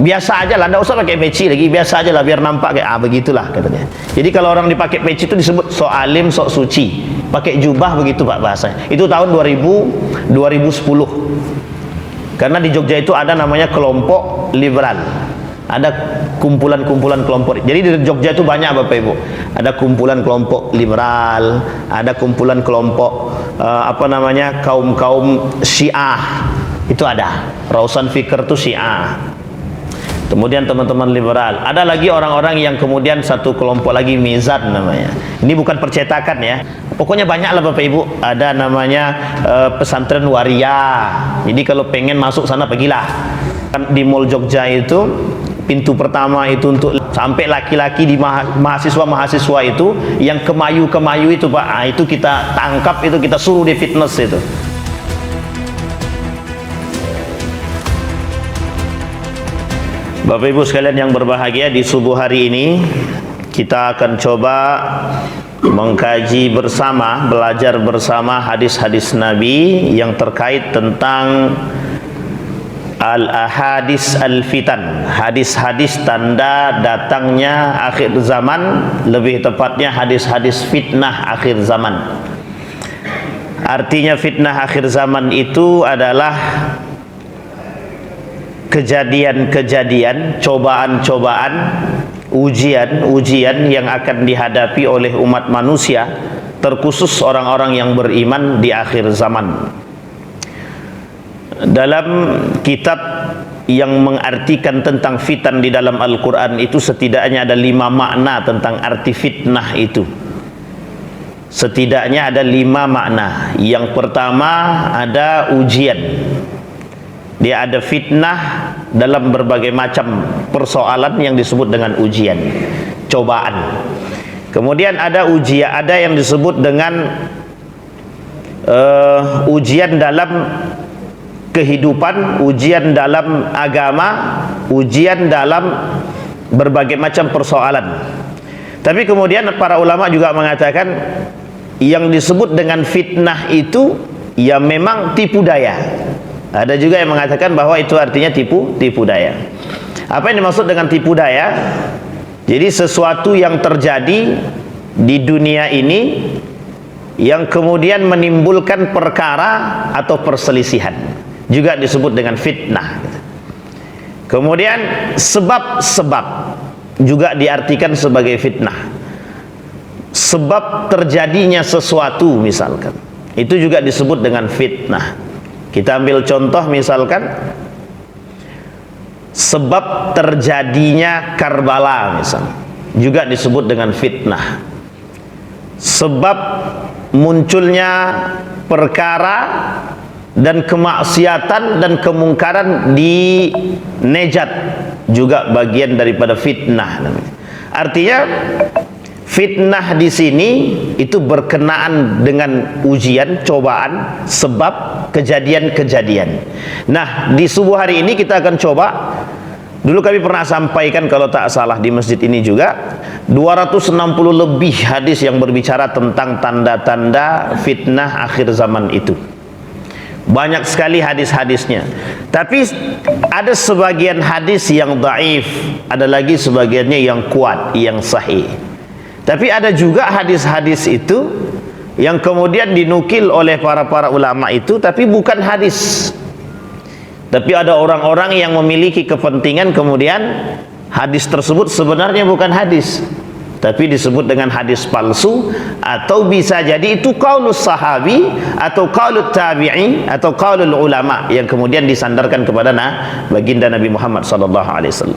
biasa aja lah, nggak usah pakai peci lagi, biasa aja lah biar nampak kayak begitulah katanya. Jadi kalau orang dipakai peci itu disebut sok alim, sok suci. Pakai jubah begitu Pak bahasanya. Itu tahun 2010. Karena di Jogja itu ada namanya kelompok liberal. Ada kumpulan-kumpulan kelompok. Jadi di Jogja itu banyak Bapak Ibu. Ada kumpulan kelompok liberal, ada kumpulan kelompok kaum-kaum Syiah. Itu ada. Rausan Fikr itu Syiah. Kemudian teman-teman liberal. Ada lagi orang-orang yang kemudian satu kelompok lagi Mizan namanya. Ini bukan percetakan ya. Pokoknya banyak lah Bapak Ibu. Ada namanya pesantren waria. Jadi kalau pengen masuk sana pergilah. Di Mall Jogja itu pintu pertama itu untuk sampai laki-laki di mahasiswa-mahasiswa itu yang kemayu-kemayu itu Pak. Itu kita tangkap, itu kita suruh di fitness itu. Bapak Ibu sekalian yang berbahagia, di subuh hari ini kita akan coba mengkaji bersama, belajar bersama hadis-hadis Nabi yang terkait tentang al-ahadis al-fitan, hadis-hadis tanda datangnya akhir zaman, lebih tepatnya hadis-hadis fitnah akhir zaman. Artinya fitnah akhir zaman itu adalah kejadian-kejadian, cobaan-cobaan, ujian-ujian yang akan dihadapi oleh umat manusia, terkhusus orang-orang yang beriman di akhir zaman. Dalam kitab yang mengartikan tentang fitan di dalam Al-Quran itu setidaknya ada 5 makna tentang arti fitnah itu. Setidaknya ada 5 makna. Yang pertama ada ujian. Dia ada fitnah dalam berbagai macam persoalan yang disebut dengan ujian, cobaan. Kemudian ada ujian, ada yang disebut dengan ujian dalam kehidupan, ujian dalam agama, ujian dalam berbagai macam persoalan. Tapi kemudian para ulama juga mengatakan yang disebut dengan fitnah itu ya memang tipu daya. Ada juga yang mengatakan bahwa itu artinya tipu daya. Apa yang dimaksud dengan tipu daya? Jadi sesuatu yang terjadi di dunia ini yang kemudian menimbulkan perkara atau perselisihan, juga disebut dengan fitnah. Kemudian sebab-sebab juga diartikan sebagai fitnah. Sebab terjadinya sesuatu misalkan, itu juga disebut dengan fitnah. Kita ambil contoh misalkan sebab terjadinya Karbala misal, juga disebut dengan fitnah. Sebab munculnya perkara dan kemaksiatan dan kemungkaran di Nejat, juga bagian daripada fitnah. Artinya fitnah di sini itu berkenaan dengan ujian, cobaan, sebab kejadian-kejadian. Nah, di subuh hari ini kita akan coba. Dulu kami pernah sampaikan kalau tak salah di masjid ini juga 260 lebih hadis yang berbicara tentang tanda-tanda fitnah akhir zaman itu. Banyak sekali hadis-hadisnya. Tapi ada sebagian hadis yang dhaif, ada lagi sebagiannya yang kuat, yang sahih. Tapi ada juga hadis-hadis itu yang kemudian dinukil oleh para ulama itu, tapi bukan hadis. Tapi ada orang-orang yang memiliki kepentingan kemudian hadis tersebut sebenarnya bukan hadis, tapi disebut dengan hadis palsu, atau bisa jadi itu qaulus sahabi atau qaulut tabi'i atau qaulul ulama yang kemudian disandarkan kepada baginda Nabi Muhammad SAW.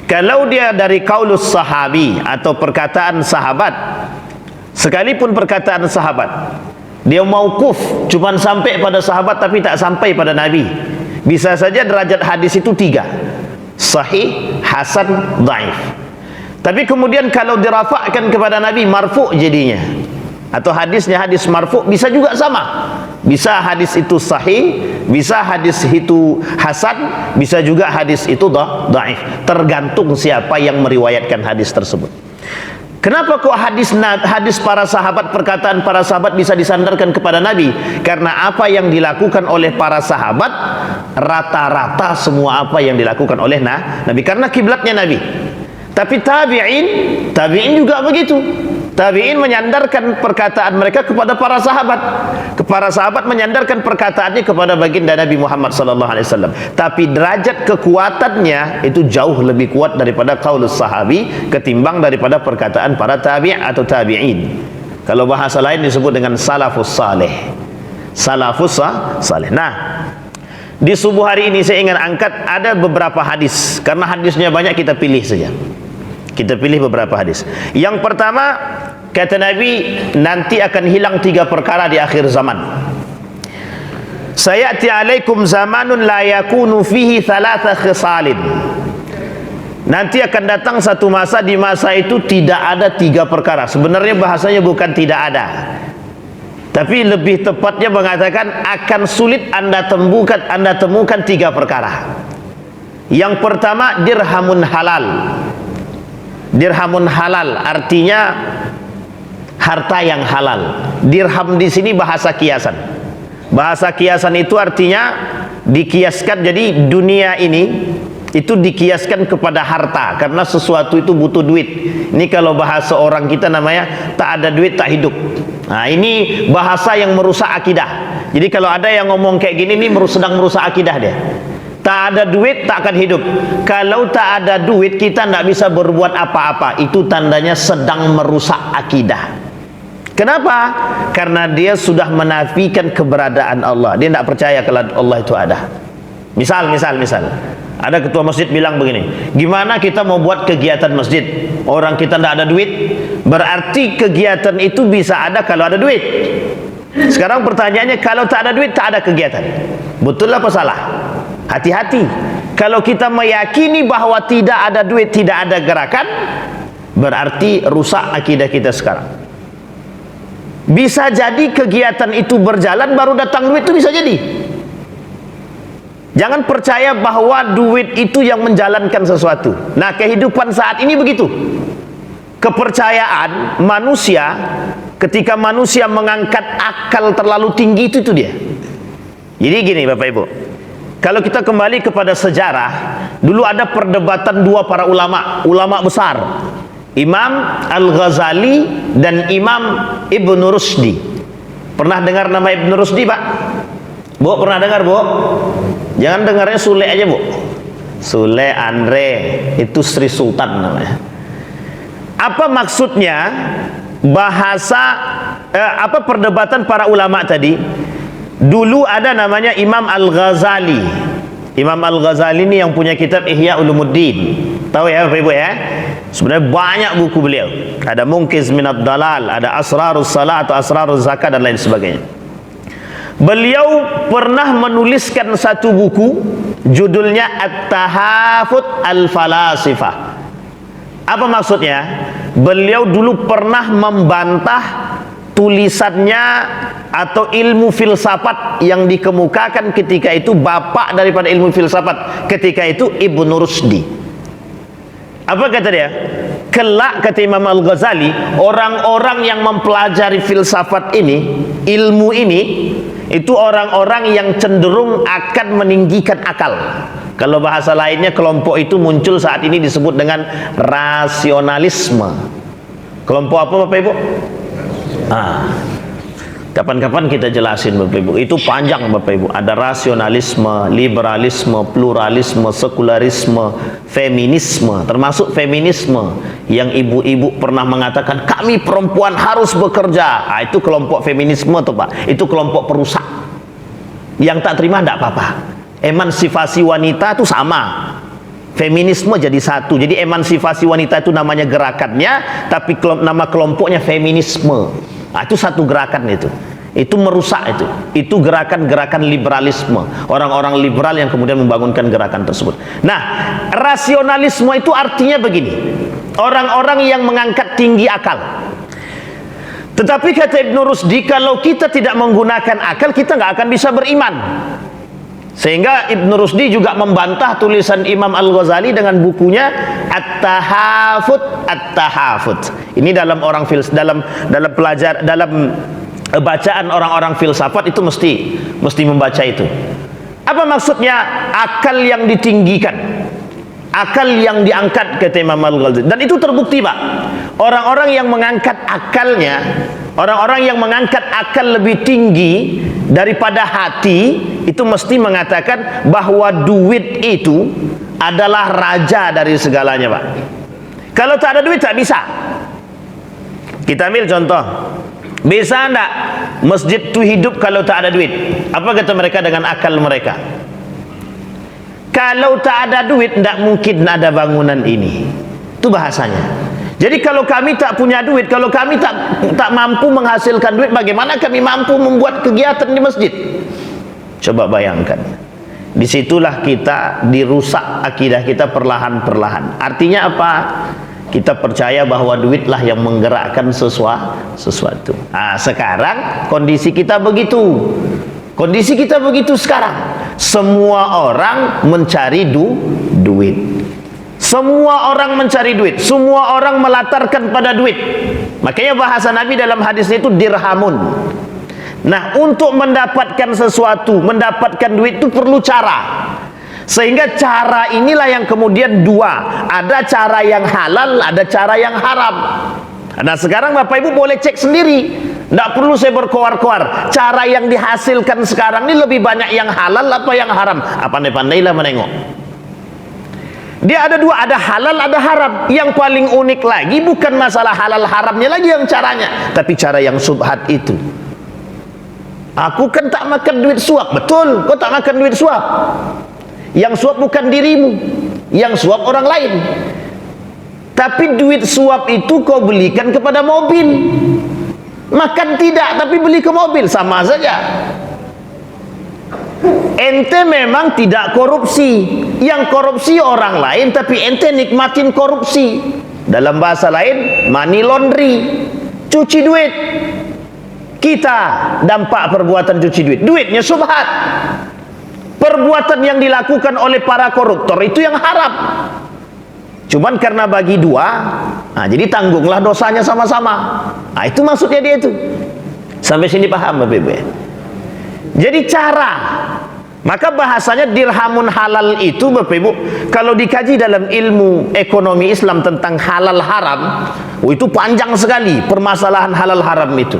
Kalau dia dari qaulus sahabi atau perkataan sahabat, sekalipun perkataan sahabat dia mauquf, cuman sampai pada sahabat tapi tak sampai pada Nabi, bisa saja derajat hadis itu 3: sahih, hasan, dhaif. Tapi kemudian kalau dirafa'kan kepada Nabi, marfu' jadinya, atau hadisnya hadis marfu', bisa juga sama. Bisa hadis itu sahih, bisa hadis itu hasan, bisa juga hadis itu dhaif. Tergantung siapa yang meriwayatkan hadis tersebut. Kenapa kok hadis para sahabat, perkataan para sahabat bisa disandarkan kepada Nabi? Karena apa yang dilakukan oleh para sahabat rata-rata semua apa yang dilakukan oleh Nabi, karena kiblatnya Nabi. Tapi tabi'in juga begitu. Tabi'in menyandarkan perkataan mereka kepada para sahabat. Para sahabat menyandarkan perkataannya kepada baginda Nabi Muhammad SAW. Tapi derajat kekuatannya itu jauh lebih kuat daripada qaulus sahabi ketimbang daripada perkataan para tabi' atau tabi'in. Kalau bahasa lain disebut dengan salafus saleh. Salafus saleh. Nah, di subuh hari ini saya ingin angkat ada beberapa hadis. Karena hadisnya banyak, kita pilih saja. Kita pilih beberapa hadis. Yang pertama, kata Nabi, nanti akan hilang 3 perkara di akhir zaman. Sayati alaikum zamanun la yakunu fihi thalatha khisalin. Nanti akan datang satu masa, di masa itu tidak ada 3 perkara. Sebenarnya bahasanya bukan tidak ada, tapi lebih tepatnya mengatakan akan sulit Anda temukan 3 perkara. Yang pertama, dirhamun halal. Dirhamun halal artinya harta yang halal. Dirham di sini bahasa kiasan. Bahasa kiasan itu artinya dikiaskan, jadi dunia ini itu dikiaskan kepada harta, karena sesuatu itu butuh duit. Ini kalau bahasa orang kita namanya tak ada duit tak hidup. Nah, ini bahasa yang merusak akidah. Jadi kalau ada yang ngomong kayak gini, ini sedang merusak akidah dia. Tak ada duit tak akan hidup. Kalau tak ada duit kita tidak bisa berbuat apa-apa. Itu tandanya sedang merusak akidah. Kenapa? Karena dia sudah menafikan keberadaan Allah. Dia tidak percaya kalau Allah itu ada. Misal ada ketua masjid bilang begini, gimana kita mau buat kegiatan masjid, orang kita tidak ada duit? Berarti kegiatan itu bisa ada kalau ada duit. Sekarang pertanyaannya, kalau tak ada duit tak ada kegiatan. Betul apa salah? Hati-hati. Kalau kita meyakini bahwa tidak ada duit, tidak ada gerakan, berarti rusak akidah kita sekarang. Bisa jadi kegiatan itu berjalan baru datang duit, itu bisa jadi. Jangan percaya bahwa duit itu yang menjalankan sesuatu. Nah, kehidupan saat ini begitu. Kepercayaan manusia, ketika manusia mengangkat akal terlalu tinggi, itu dia. Jadi gini Bapak Ibu, kalau kita kembali kepada sejarah, dulu ada perdebatan 2 para ulama besar, Imam Al-Ghazali dan Imam Ibn Rusdi. Pernah dengar nama Ibn Rusdi, Pak? Bu, pernah dengar, Bu? Jangan dengarnya Sule aja, Bu. Sule Andre, itu Sri Sultan namanya. Apa maksudnya apa perdebatan para ulama tadi? Dulu ada namanya Imam Al-Ghazali. Imam Al-Ghazali ini yang punya kitab Ihya Ulumuddin. Tahu ya Bapak Ibu ya? Sebenarnya banyak buku beliau. Ada Munqiz Minad Dalal, ada Asrarus Salat atau Asrarus Zakat dan lain sebagainya. Beliau pernah menuliskan satu buku, judulnya At-Tahafut Al-Falasifah. Apa maksudnya? Beliau dulu pernah membantah tulisannya atau ilmu filsafat yang dikemukakan ketika itu bapak daripada ilmu filsafat ketika itu Ibn Rusdi. Apa kata dia? Kelak, kata Imam Al-Ghazali, orang-orang yang mempelajari filsafat ini, ilmu ini, itu orang-orang yang cenderung akan meninggikan akal. Kalau bahasa lainnya, kelompok itu muncul saat ini disebut dengan rasionalisme. Kelompok apa Bapak Ibu? Kapan-kapan kita jelasin Bapak Ibu. Itu panjang Bapak Ibu. Ada rasionalisme, liberalisme, pluralisme, sekularisme, feminisme, termasuk feminisme yang ibu-ibu pernah mengatakan kami perempuan harus bekerja. Itu kelompok feminisme tuh Pak. Itu kelompok perusak. Yang tak terima tidak apa-apa. Emansipasi wanita itu sama. Feminisme jadi satu. Jadi emansipasi wanita itu namanya gerakannya, tapi nama kelompoknya feminisme. Itu satu gerakan itu merusak itu gerakan-gerakan liberalisme, orang-orang liberal yang kemudian membangunkan gerakan tersebut. Nah, rasionalisme itu artinya begini, orang-orang yang mengangkat tinggi akal. Tetapi kata Ibn Rusdi, kalau kita tidak menggunakan akal, kita nggak akan bisa beriman. Sehingga Ibn Rusdi juga membantah tulisan Imam Al-Ghazali dengan bukunya At-Tahafut. At-Tahafut. Ini dalam bacaan orang-orang filsafat itu mesti membaca itu. Apa maksudnya akal yang ditinggikan, akal yang diangkat, kata Imam Al-Ghazali. Dan itu terbukti, Pak. Orang-orang yang mengangkat akalnya, orang-orang yang mengangkat akal lebih tinggi daripada hati, itu mesti mengatakan bahwa duit itu adalah raja dari segalanya, Pak. Kalau tak ada duit tak bisa. Kita ambil contoh, bisa enggak masjid itu hidup kalau tak ada duit? Apa kata mereka dengan akal mereka? Kalau tak ada duit, tidak mungkin ada bangunan ini. Itu bahasanya. Jadi kalau kami tak punya duit, kalau kami tak mampu menghasilkan duit, bagaimana kami mampu membuat kegiatan di masjid? Coba bayangkan. Disitulah kita dirusak akidah kita perlahan-perlahan. Artinya apa? Kita percaya bahwa duitlah yang menggerakkan sesuatu. Nah, sekarang kondisi kita begitu. Kondisi kita begitu sekarang. Semua orang mencari duit. Semua orang mencari duit. Semua orang melatarkan pada duit. Makanya bahasa Nabi dalam hadis itu dirhamun. Nah, untuk mendapatkan sesuatu, mendapatkan duit itu perlu cara. Sehingga cara inilah yang kemudian dua. Ada cara yang halal, ada cara yang haram. Nah, sekarang Bapak Ibu boleh cek sendiri. Tidak perlu saya berkoar-koar. Cara yang dihasilkan sekarang ini lebih banyak yang halal apa yang haram? Pandai-pandailah menengok. Dia ada dua, ada halal, ada haram. Yang paling unik lagi bukan masalah halal haramnya lagi yang caranya, tapi cara yang subhat itu. Aku kan tak makan duit suap. Betul, kau tak makan duit suap. Yang suap bukan dirimu, yang suap orang lain. Tapi duit suap itu kau belikan kepada mobil. Makan tidak, tapi beli ke mobil, sama saja. Ente memang tidak korupsi. Yang korupsi orang lain, tapi ente nikmatin korupsi. Dalam bahasa lain, money laundry, cuci duit. Kita dampak perbuatan cuci duit. Duitnya subhat. Perbuatan yang dilakukan oleh para koruptor itu yang haram. Cuman karena bagi dua, nah jadi tanggunglah dosanya sama-sama. Nah, itu maksudnya dia itu. Sampai sini paham Bapak Ibu? Jadi cara, maka bahasanya dirhamun halal itu Bapak Ibu, kalau dikaji dalam ilmu ekonomi Islam tentang halal haram, itu panjang sekali permasalahan halal haram itu.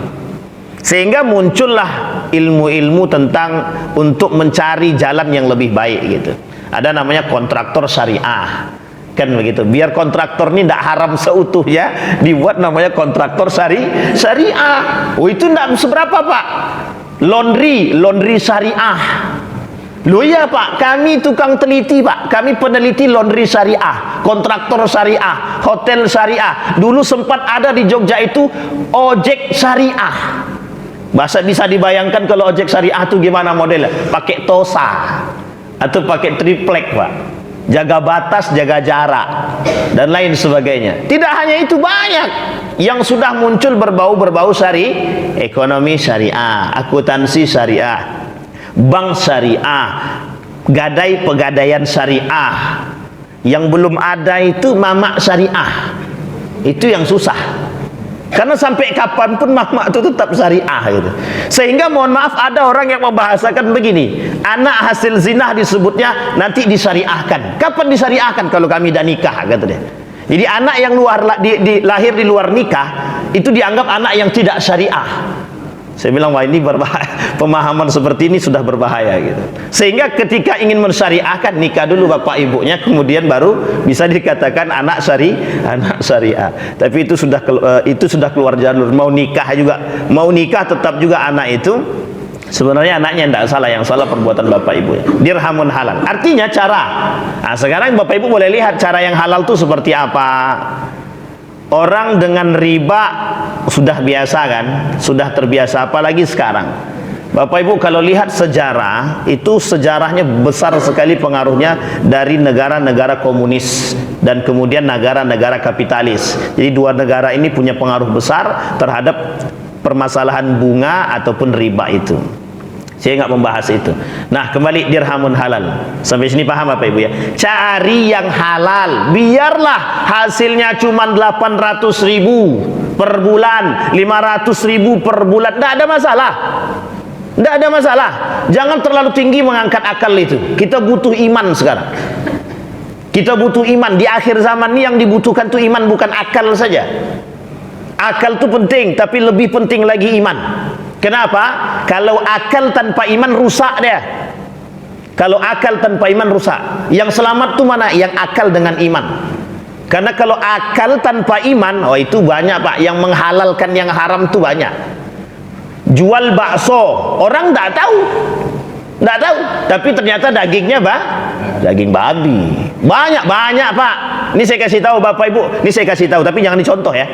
Sehingga muncullah ilmu-ilmu tentang untuk mencari jalan yang lebih baik gitu. Ada namanya kontraktor syariah, kan begitu. Biar kontraktor ini tidak haram seutuhnya, dibuat namanya kontraktor syariah. Oh, itu tidak seberapa, Pak. Laundry syariah. Loh iya, Pak, kami tukang teliti, Pak. Kami peneliti laundry syariah, kontraktor syariah, hotel syariah. Dulu sempat ada di Jogja itu ojek syariah. Masa bisa dibayangkan kalau ojek syariah itu gimana modelnya? Pakai tosa atau pakai triplek, Pak. Jaga batas, jaga jarak dan lain sebagainya. Tidak hanya itu, banyak yang sudah muncul berbau ekonomi syariah, akuntansi syariah, bank syariah, gadai pegadaian syariah. Yang belum ada itu mamak syariah. Itu yang susah. Karena sampai kapanpun mamak itu tetap syariah gitu. Sehingga mohon maaf ada orang yang membahasakan begini, anak hasil zina disebutnya nanti disyariahkan. Kapan disyariahkan? Kalau kami dah nikah, kata dia. Jadi anak yang lahir di luar nikah itu dianggap anak yang tidak syariah. Saya bilang, wah ini berbahaya. Pemahaman seperti ini sudah berbahaya gitu. Sehingga ketika ingin mensyariahkan, nikah dulu bapak ibunya, kemudian baru bisa dikatakan anak syariah. Tapi itu sudah keluar jalur. Mau nikah tetap juga anak itu sebenarnya anaknya tidak salah, yang salah perbuatan bapak ibunya. Dirhamun halal. Artinya cara. Nah, sekarang bapak ibu boleh lihat cara yang halal itu seperti apa. Orang dengan riba sudah biasa kan, sudah terbiasa, apalagi sekarang. Bapak Ibu kalau lihat sejarah, itu sejarahnya besar sekali pengaruhnya dari negara-negara komunis dan kemudian negara-negara kapitalis. Jadi dua negara ini punya pengaruh besar terhadap permasalahan bunga ataupun riba itu. Saya nggak membahas itu. Nah, kembali dirhamun halal. Sampai sini paham apa Ibu ya? Cari yang halal. Biarlah hasilnya cuma 800.000 per bulan, 500.000 per bulan. Tidak ada masalah. Tidak ada masalah. Jangan terlalu tinggi mengangkat akal itu. Kita butuh iman sekarang. Kita butuh iman. Di akhir zaman ini yang dibutuhkan itu iman, bukan akal saja. Akal itu penting, tapi lebih penting lagi iman. Kenapa? Kalau akal tanpa iman rusak dia. Kalau akal tanpa iman rusak. Yang selamat tuh mana? Yang akal dengan iman. Karena kalau akal tanpa iman, oh itu banyak Pak, yang menghalalkan yang haram tuh banyak. Jual bakso, orang tidak tahu. Tidak tahu, tapi ternyata dagingnya daging babi. Banyak Pak. Ini saya kasih tahu Bapak Ibu, ini saya kasih tahu, tapi jangan dicontoh ya.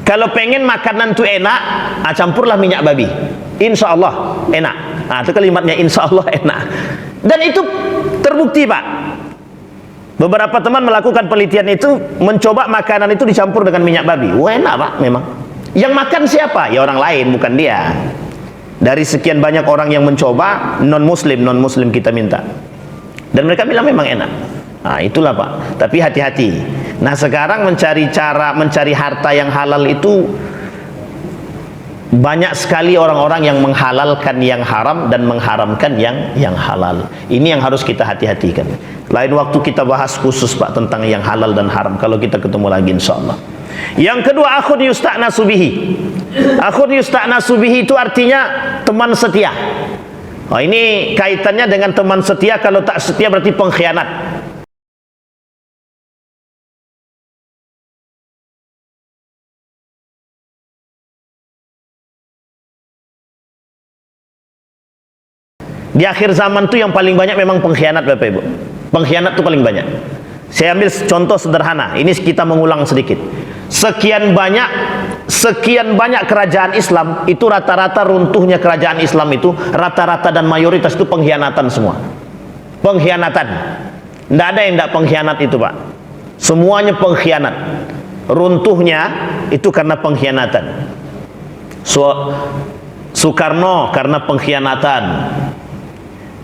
Kalau pengen makanan itu enak, campurlah minyak babi. Insya Allah enak. Itu kalimatnya insya Allah enak. Dan itu terbukti Pak. Beberapa teman melakukan penelitian itu, mencoba makanan itu dicampur dengan minyak babi. Wah enak Pak memang. Yang makan siapa? Ya orang lain, bukan dia. Dari sekian banyak orang yang mencoba, non muslim kita minta. Dan mereka bilang memang enak. Nah itulah Pak. Tapi hati-hati. Nah sekarang mencari harta yang halal itu banyak sekali orang-orang yang menghalalkan yang haram dan mengharamkan yang halal. Ini yang harus kita hati-hatikan. Lain waktu kita bahas khusus Pak tentang yang halal dan haram, kalau kita ketemu lagi insyaallah. Yang kedua, akhun yusta'nasu bihi. Akhun yusta'nasu bihi itu artinya teman setia. Oh, ini kaitannya dengan teman setia. Kalau tak setia berarti pengkhianat. Di akhir zaman tuh yang paling banyak memang pengkhianat Bapak Ibu. Pengkhianat tuh paling banyak. Saya ambil contoh sederhana. Ini kita mengulang sedikit. Sekian banyak kerajaan Islam itu rata-rata runtuhnya kerajaan Islam itu rata-rata dan mayoritas itu pengkhianatan semua. Pengkhianatan. Tidak ada yang tidak pengkhianat itu Pak. Semuanya pengkhianat. Runtuhnya itu karena pengkhianatan. Soekarno karena pengkhianatan.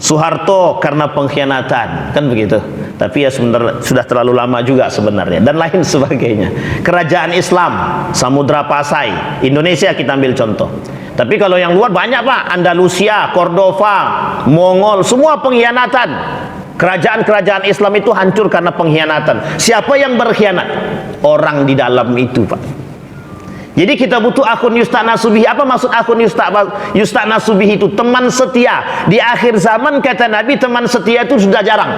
Soeharto karena pengkhianatan, kan begitu. Tapi ya sebenarnya sudah terlalu lama juga sebenarnya, dan lain sebagainya. Kerajaan Islam, Samudra Pasai, Indonesia kita ambil contoh. Tapi kalau yang luar banyak Pak, Andalusia, Cordova, Mongol, semua pengkhianatan. Kerajaan-kerajaan Islam itu hancur karena pengkhianatan. Siapa yang berkhianat? Orang di dalam itu Pak. Jadi kita butuh akun yusta'nasu bihi. Apa maksud akun yusta'nasu bihi itu? Teman setia. Di akhir zaman kata Nabi, teman setia itu sudah jarang.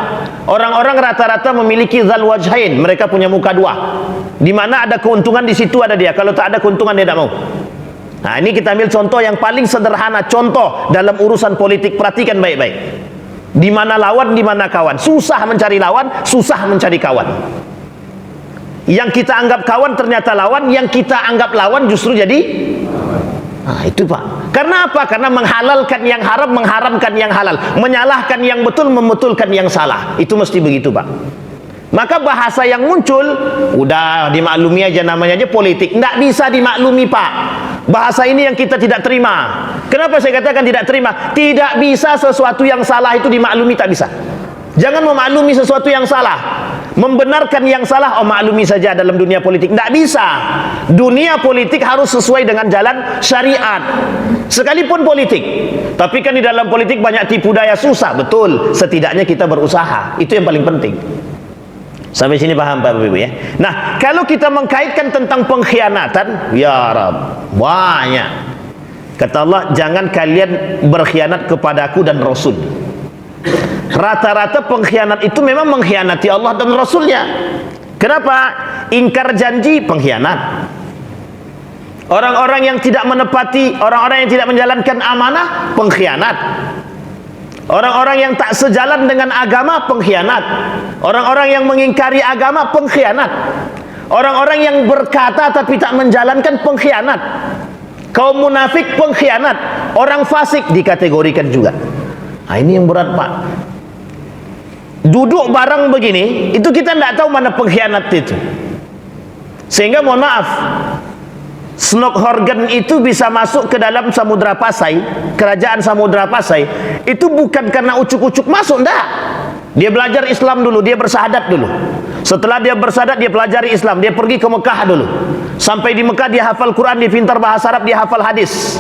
Orang-orang rata-rata memiliki dzal wajhain. Mereka punya muka dua. Di mana ada keuntungan di situ ada dia. Kalau tak ada keuntungan dia tidak mau. Nah ini kita ambil contoh yang paling sederhana. Contoh dalam urusan politik. Perhatikan baik-baik. Di mana lawan, di mana kawan. Susah mencari lawan, susah mencari kawan. Yang kita anggap kawan ternyata lawan, yang kita anggap lawan justru jadi itu Pak. Karena apa? Karena menghalalkan yang haram, mengharamkan yang halal, menyalahkan yang betul, membetulkan yang salah. Itu mesti begitu Pak. Maka bahasa yang muncul udah dimaklumi aja, namanya aja politik. Nggak bisa dimaklumi Pak. Bahasa ini yang kita tidak terima. Kenapa saya katakan tidak terima? Tidak bisa sesuatu yang salah itu dimaklumi, tak bisa. Jangan memaklumi sesuatu yang salah. Membenarkan yang salah, maklumi saja dalam dunia politik. Tidak bisa. Dunia politik harus sesuai dengan jalan syariat. Sekalipun politik. Tapi kan di dalam politik banyak tipu daya, susah. Betul. Setidaknya kita berusaha. Itu yang paling penting. Sampai sini paham Pak Ibu ya. Nah, kalau kita mengkaitkan tentang pengkhianatan, ya Rab, banyak. Kata Allah, jangan kalian berkhianat kepadaku dan Rasul. Rata-rata pengkhianat itu memang mengkhianati Allah dan Rasulnya. Kenapa? Ingkar janji, pengkhianat. Orang-orang yang tidak menepati, orang-orang yang tidak menjalankan amanah, pengkhianat. Orang-orang yang tak sejalan dengan agama, pengkhianat. Orang-orang yang mengingkari agama, pengkhianat. Orang-orang yang berkata tapi tak menjalankan, pengkhianat. Kaum munafik, pengkhianat. Orang fasik dikategorikan juga. Nah, ini yang berat Pak. Duduk bareng begini, itu kita tidak tahu mana pengkhianat itu. Sehingga mohon maaf, Snok Horgen itu bisa masuk ke dalam Samudra Pasai, kerajaan Samudra Pasai, itu bukan karena ucuk-ucuk masuk, enggak. Dia belajar Islam dulu, dia bersahadat dulu. Setelah dia bersahadat, dia pelajari Islam, dia pergi ke Mekah dulu. Sampai di Mekah dia hafal Quran, dia pintar bahasa Arab, dia hafal hadis.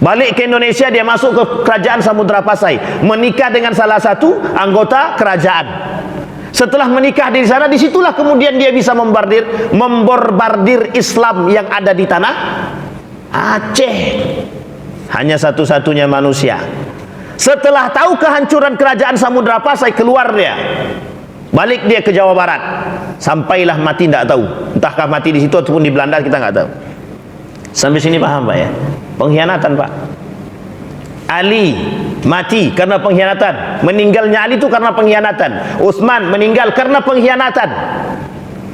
Balik ke Indonesia, dia masuk ke kerajaan Samudra Pasai, menikah dengan salah satu anggota kerajaan. Setelah menikah di sana, disitulah kemudian dia bisa memborbardir Islam yang ada di tanah Aceh. Hanya satu-satunya manusia. Setelah tahu kehancuran kerajaan Samudra Pasai, keluar dia, balik dia ke Jawa Barat, sampailah mati tidak tahu, entahkah mati di situ ataupun di Belanda, kita nggak tahu. Sampai sini paham Pak ya? Pengkhianatan Pak. Ali mati karena pengkhianatan, meninggalnya Ali itu karena pengkhianatan. Utsman meninggal karena pengkhianatan.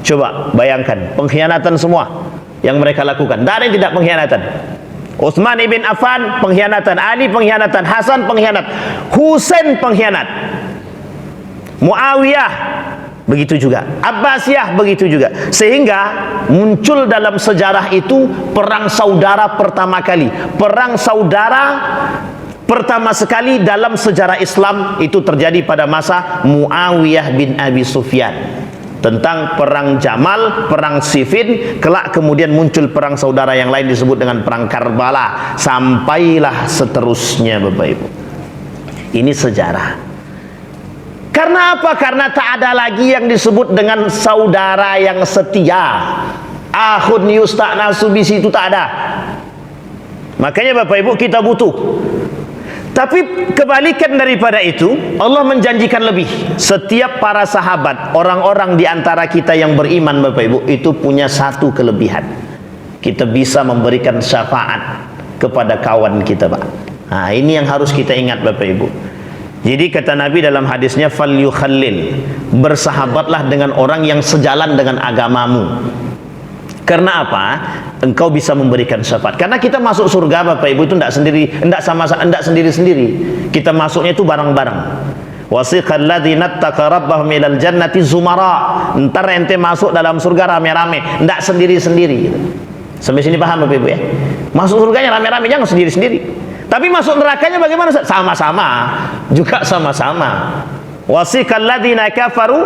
Coba bayangkan pengkhianatan semua yang mereka lakukan. Tidak ada yang tidak pengkhianatan. Utsman ibn Affan pengkhianatan, Ali pengkhianatan, Hasan pengkhianat, Husain pengkhianat, Muawiyah begitu juga, Abbasiyah begitu juga. Sehingga muncul dalam sejarah itu perang saudara pertama kali. Perang saudara pertama sekali dalam sejarah Islam itu terjadi pada masa Muawiyah bin Abi Sufyan. Tentang perang Jamal, perang Siffin, kelak kemudian muncul perang saudara yang lain disebut dengan perang Karbala, sampailah seterusnya Bapak Ibu. Ini sejarah. Karena apa? Karena tak ada lagi yang disebut dengan saudara yang setia. Akhun yusta'nasu bisi itu tak ada. Makanya Bapak Ibu kita butuh. Tapi kebalikan daripada itu, Allah menjanjikan lebih. Setiap para sahabat, orang-orang di antara kita yang beriman Bapak Ibu, itu punya satu kelebihan. Kita bisa memberikan syafaat kepada kawan kita Pak. Nah ini yang harus kita ingat Bapak Ibu. Jadi kata Nabi dalam hadisnya, falyukhallil, bersahabatlah dengan orang yang sejalan dengan agamamu. Karena apa? Engkau bisa memberikan syafaat. Karena kita masuk surga Bapak Ibu itu tidak sendiri, tidak sendiri-sendiri. Kita masuknya itu bareng-bareng. Wasiqal ladzina taqarrabahum ilal jannati zumara. Entar ente masuk dalam surga rame-rame, tidak sendiri-sendiri gitu. Sampai sini paham Bapak Ibu ya? Masuk surganya rame-rame, jangan sendiri-sendiri. Tapi masuk nerakanya bagaimana? Sama-sama. Juga sama-sama. Wasiqal ladzina kafaru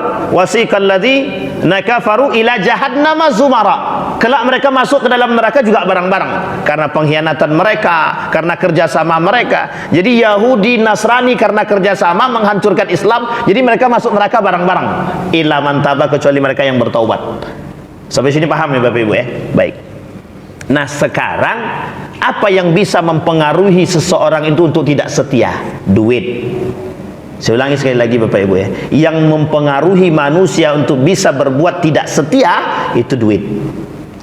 ila jahannama zumara. Kelak mereka masuk ke dalam neraka juga bareng-bareng karena pengkhianatan mereka, karena kerjasama mereka. Jadi Yahudi, Nasrani karena kerjasama menghancurkan Islam, jadi mereka masuk neraka bareng-bareng. Illa man taba, kecuali mereka yang bertaubat. Sampai sini paham ya Bapak Ibu ya? Baik. Nah sekarang apa yang bisa mempengaruhi seseorang itu untuk tidak setia? Duit. Saya ulangi sekali lagi Bapak Ibu ya, yang mempengaruhi manusia untuk bisa berbuat tidak setia itu duit.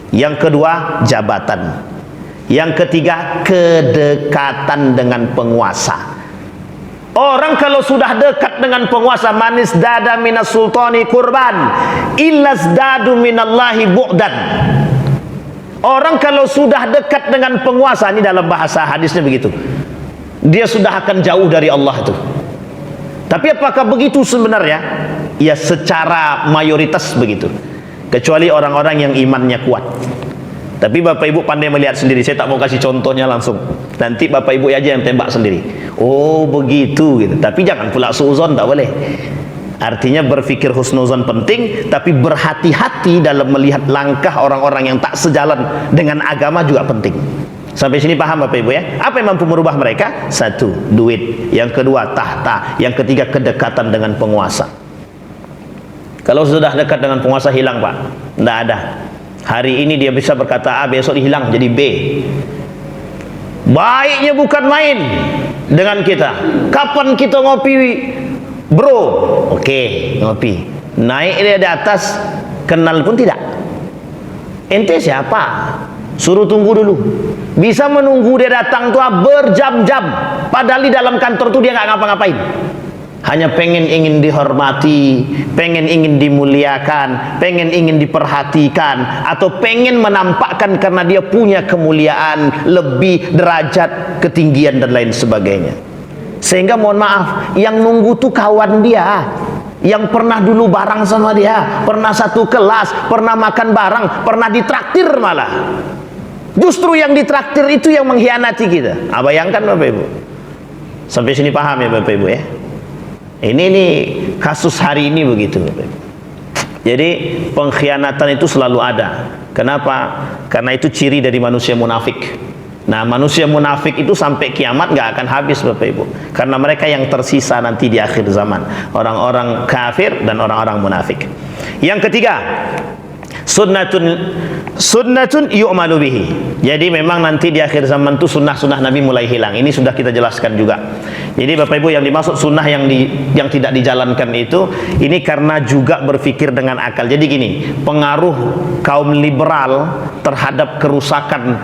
Yang kedua jabatan. Yang ketiga kedekatan dengan penguasa. Orang kalau sudah dekat dengan penguasa, manis dada minas sultani kurban illas dadu minallahi bu'dan. Orang kalau sudah dekat dengan penguasa, ini dalam bahasa hadisnya begitu, dia sudah akan jauh dari Allah itu. Tapi apakah begitu sebenarnya? Ya secara mayoritas begitu. Kecuali orang-orang yang imannya kuat. Tapi Bapak Ibu pandai melihat sendiri. Saya tak mau kasih contohnya langsung. Nanti Bapak Ibu aja yang tembak sendiri. Oh begitu gitu. Tapi jangan pula suuzon, tak boleh. Artinya berfikir husnuzon penting, tapi berhati-hati dalam melihat langkah orang-orang yang tak sejalan dengan agama juga penting. Sampai sini paham Bapak Ibu ya? Apa yang mampu merubah mereka? Satu, duit. Yang kedua, tahta. Yang ketiga, kedekatan dengan penguasa. Kalau sudah dekat dengan penguasa, hilang Pak. Tidak ada. Hari ini dia bisa berkata A, besok hilang jadi B. Baiknya bukan main dengan kita. Kapan kita ngopi bro? Oke, ngopi. Naik dia di atas, kenal pun tidak. Ente siapa? Suruh tunggu dulu. Bisa menunggu dia datang tuh berjam-jam. Padahal di dalam kantor tuh dia nggak ngapa-ngapain. Hanya pengen ingin dihormati, pengen ingin dimuliakan, pengen ingin diperhatikan, atau pengen menampakkan karena dia punya kemuliaan, lebih derajat, ketinggian dan lain sebagainya. Sehingga mohon maaf, yang nunggu tuh kawan dia, yang pernah dulu bareng sama dia, pernah satu kelas, pernah makan bareng, pernah ditraktir malah. Justru yang ditraktir itu yang mengkhianati kita. Bayangkan Bapak Ibu. Sampai sini paham ya Bapak Ibu ya? Ini kasus hari ini begitu Bapak Ibu. Jadi pengkhianatan itu selalu ada. Kenapa? Karena itu ciri dari manusia munafik. Nah, manusia munafik itu sampai kiamat nggak akan habis Bapak Ibu. Karena mereka yang tersisa nanti di akhir zaman, orang-orang kafir dan orang-orang munafik. Yang ketiga, sunnatun yu'malu bihi. Jadi memang nanti di akhir zaman itu sunnah-sunnah Nabi mulai hilang. Ini sudah kita jelaskan juga. Jadi Bapak Ibu, yang dimaksud sunnah yang tidak dijalankan itu, ini karena juga berpikir dengan akal. Jadi gini, pengaruh kaum liberal terhadap kerusakan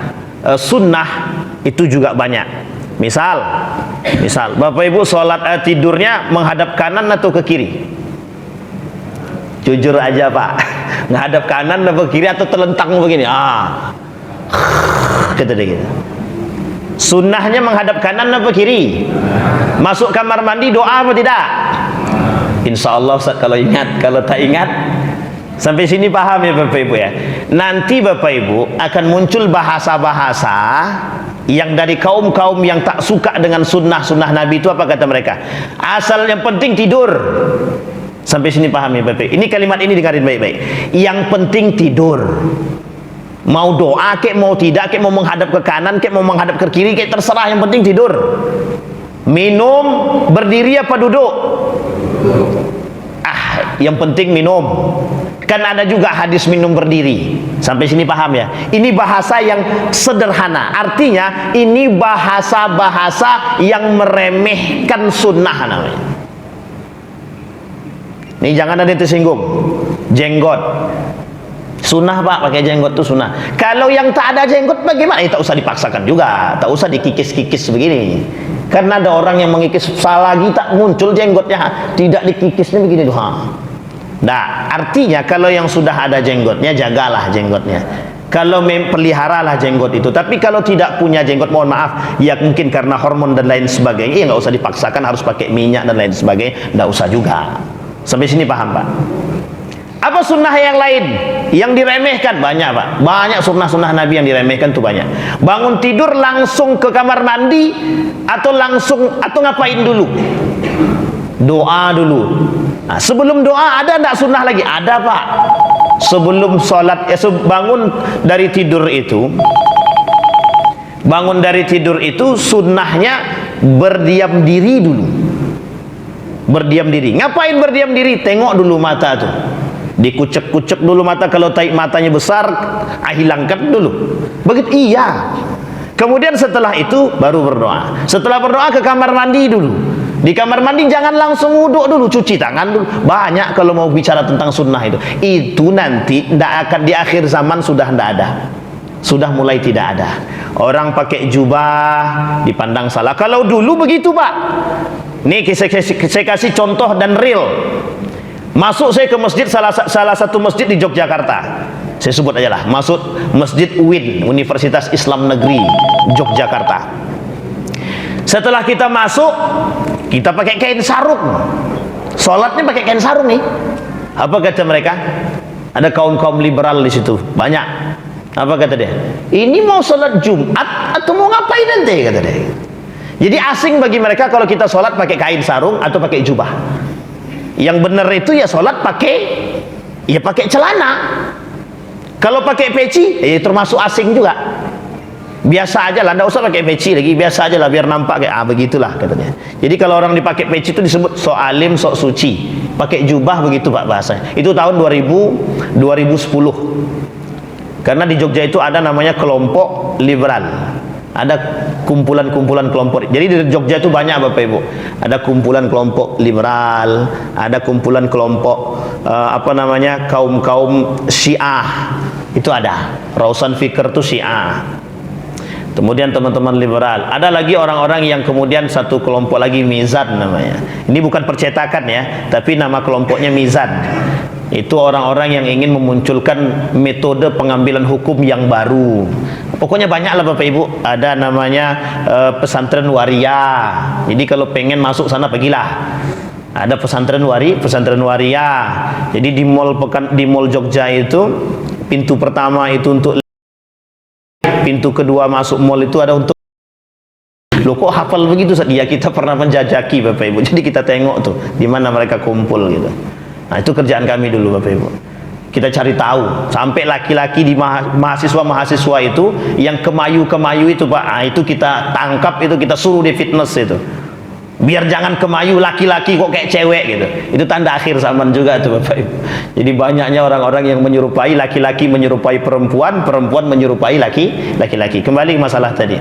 sunnah itu juga banyak. Misal Bapak Ibu sholat tidurnya menghadap kanan atau ke kiri? Jujur aja Pak, menghadap kanan atau ke kiri atau terlentang begini? Kata dia gitu. Sunnahnya menghadap kanan atau kiri? Masuk kamar mandi doa apa tidak? Insya Allah Ustaz, kalau ingat. Kalau tak ingat, sampai sini paham ya Bapak Ibu ya. Nanti Bapak Ibu akan muncul bahasa-bahasa yang dari kaum-kaum yang tak suka dengan sunnah-sunnah Nabi itu. Apa kata mereka? Asal yang penting tidur. Sampai sini paham ya Bapak Ibu. Ini kalimat ini dengarin baik-baik. Yang penting tidur. Mau doa kek, mau tidak kek, mau menghadap ke kanan kek, mau menghadap ke kiri kek, terserah, yang penting tidur. Minum berdiri apa duduk? Yang penting minum. Kan ada juga hadis minum berdiri. Sampai sini paham ya? Ini bahasa yang sederhana. Artinya ini bahasa-bahasa yang meremehkan sunnah namanya. Ini jangan ada yang tersinggung. Jenggot sunnah Pak, pakai jenggot itu sunnah. Kalau yang tak ada jenggot bagaimana? Tak usah dipaksakan juga, tak usah dikikis-kikis begini. Karena ada orang yang mengikis, salah lagi tak muncul jenggotnya, tidak dikikisnya begini doang. Nah, artinya kalau yang sudah ada jenggotnya, jagalah jenggotnya. Kalau peliharalah jenggot itu. Tapi kalau tidak punya jenggot, mohon maaf, ya mungkin karena hormon dan lain sebagainya, ya nggak usah dipaksakan harus pakai minyak dan lain sebagainya, nggak usah juga. Sampai sini paham Pak? Apa sunnah yang lain yang diremehkan? Banyak Pak, banyak sunnah-sunnah Nabi yang diremehkan tuh banyak. Bangun tidur langsung ke kamar mandi atau ngapain dulu? Doa dulu. Nah, sebelum doa ada enggak sunnah lagi? Ada Pak. Sebelum sholat, bangun dari tidur itu sunnahnya berdiam diri dulu. Berdiam diri. Ngapain berdiam diri? Tengok dulu mata tuh. Dikucek-kucek dulu mata, kalau matanya besar, hilangkan dulu. Begitu, iya. Kemudian setelah itu baru berdoa. Setelah berdoa ke kamar mandi dulu. Di kamar mandi jangan langsung wuduk dulu, cuci tangan dulu. Banyak kalau mau bicara tentang sunnah itu. Itu nanti tidak akan, di akhir zaman sudah tidak ada. Sudah mulai tidak ada. Orang pakai jubah dipandang salah. Kalau dulu begitu Pak. Nih saya kasih contoh dan real. Masuk saya ke masjid, salah satu masjid di Yogyakarta. Saya sebut aja lah, masuk Masjid UIN, Universitas Islam Negeri Yogyakarta. Setelah kita masuk, kita pakai kain sarung. Sholatnya pakai kain sarung nih. Apa kata mereka? Ada kaum-kaum liberal di situ, banyak. Apa kata dia? Ini mau sholat Jumat atau mau ngapain nanti? Kata dia. Jadi asing bagi mereka kalau kita sholat pakai kain sarung atau pakai jubah. Yang benar itu ya sholat pakai celana. Kalau pakai peci, termasuk asing juga. Biasa aja lah, tidak usah pakai peci lagi, biasa aja lah biar nampak kayak begitulah katanya. Jadi kalau orang dipakai peci itu disebut sok alim, sok suci. Pakai jubah begitu Pak bahasanya. Itu tahun 2010. Karena di Jogja itu ada namanya kelompok liberal. Ada kumpulan-kumpulan kelompok. Jadi di Jogja itu banyak Bapak Ibu. Ada kumpulan kelompok liberal, ada kumpulan kelompok kaum-kaum Syiah. Itu ada. Rausan Fikr itu Syiah. Kemudian teman-teman liberal. Ada lagi orang-orang yang kemudian satu kelompok lagi Mizan namanya. Ini bukan percetakan ya, tapi nama kelompoknya Mizan. Itu orang-orang yang ingin memunculkan metode pengambilan hukum yang baru. Pokoknya banyak lah Bapak Ibu. Ada namanya pesantren waria. Jadi kalau pengen masuk sana pergilah. Ada pesantren waria. Jadi di mall Jogja itu pintu pertama itu untuk pintu kedua masuk mall itu ada untuk. Loh kok hafal begitu? Ya kita pernah menjajaki Bapak Ibu. Jadi kita tengok tuh di mana mereka kumpul gitu. Nah, itu kerjaan kami dulu Bapak Ibu. Kita cari tahu sampai laki-laki di mahasiswa itu yang kemayu itu Pak. Nah, itu kita tangkap, itu kita suruh di fitness itu. Biar jangan kemayu laki-laki kok kayak cewek gitu. Itu tanda akhir zaman juga tuh Bapak Ibu. Jadi banyaknya orang-orang yang menyerupai laki-laki menyerupai perempuan, perempuan menyerupai laki-laki. Kembali ke masalah tadi.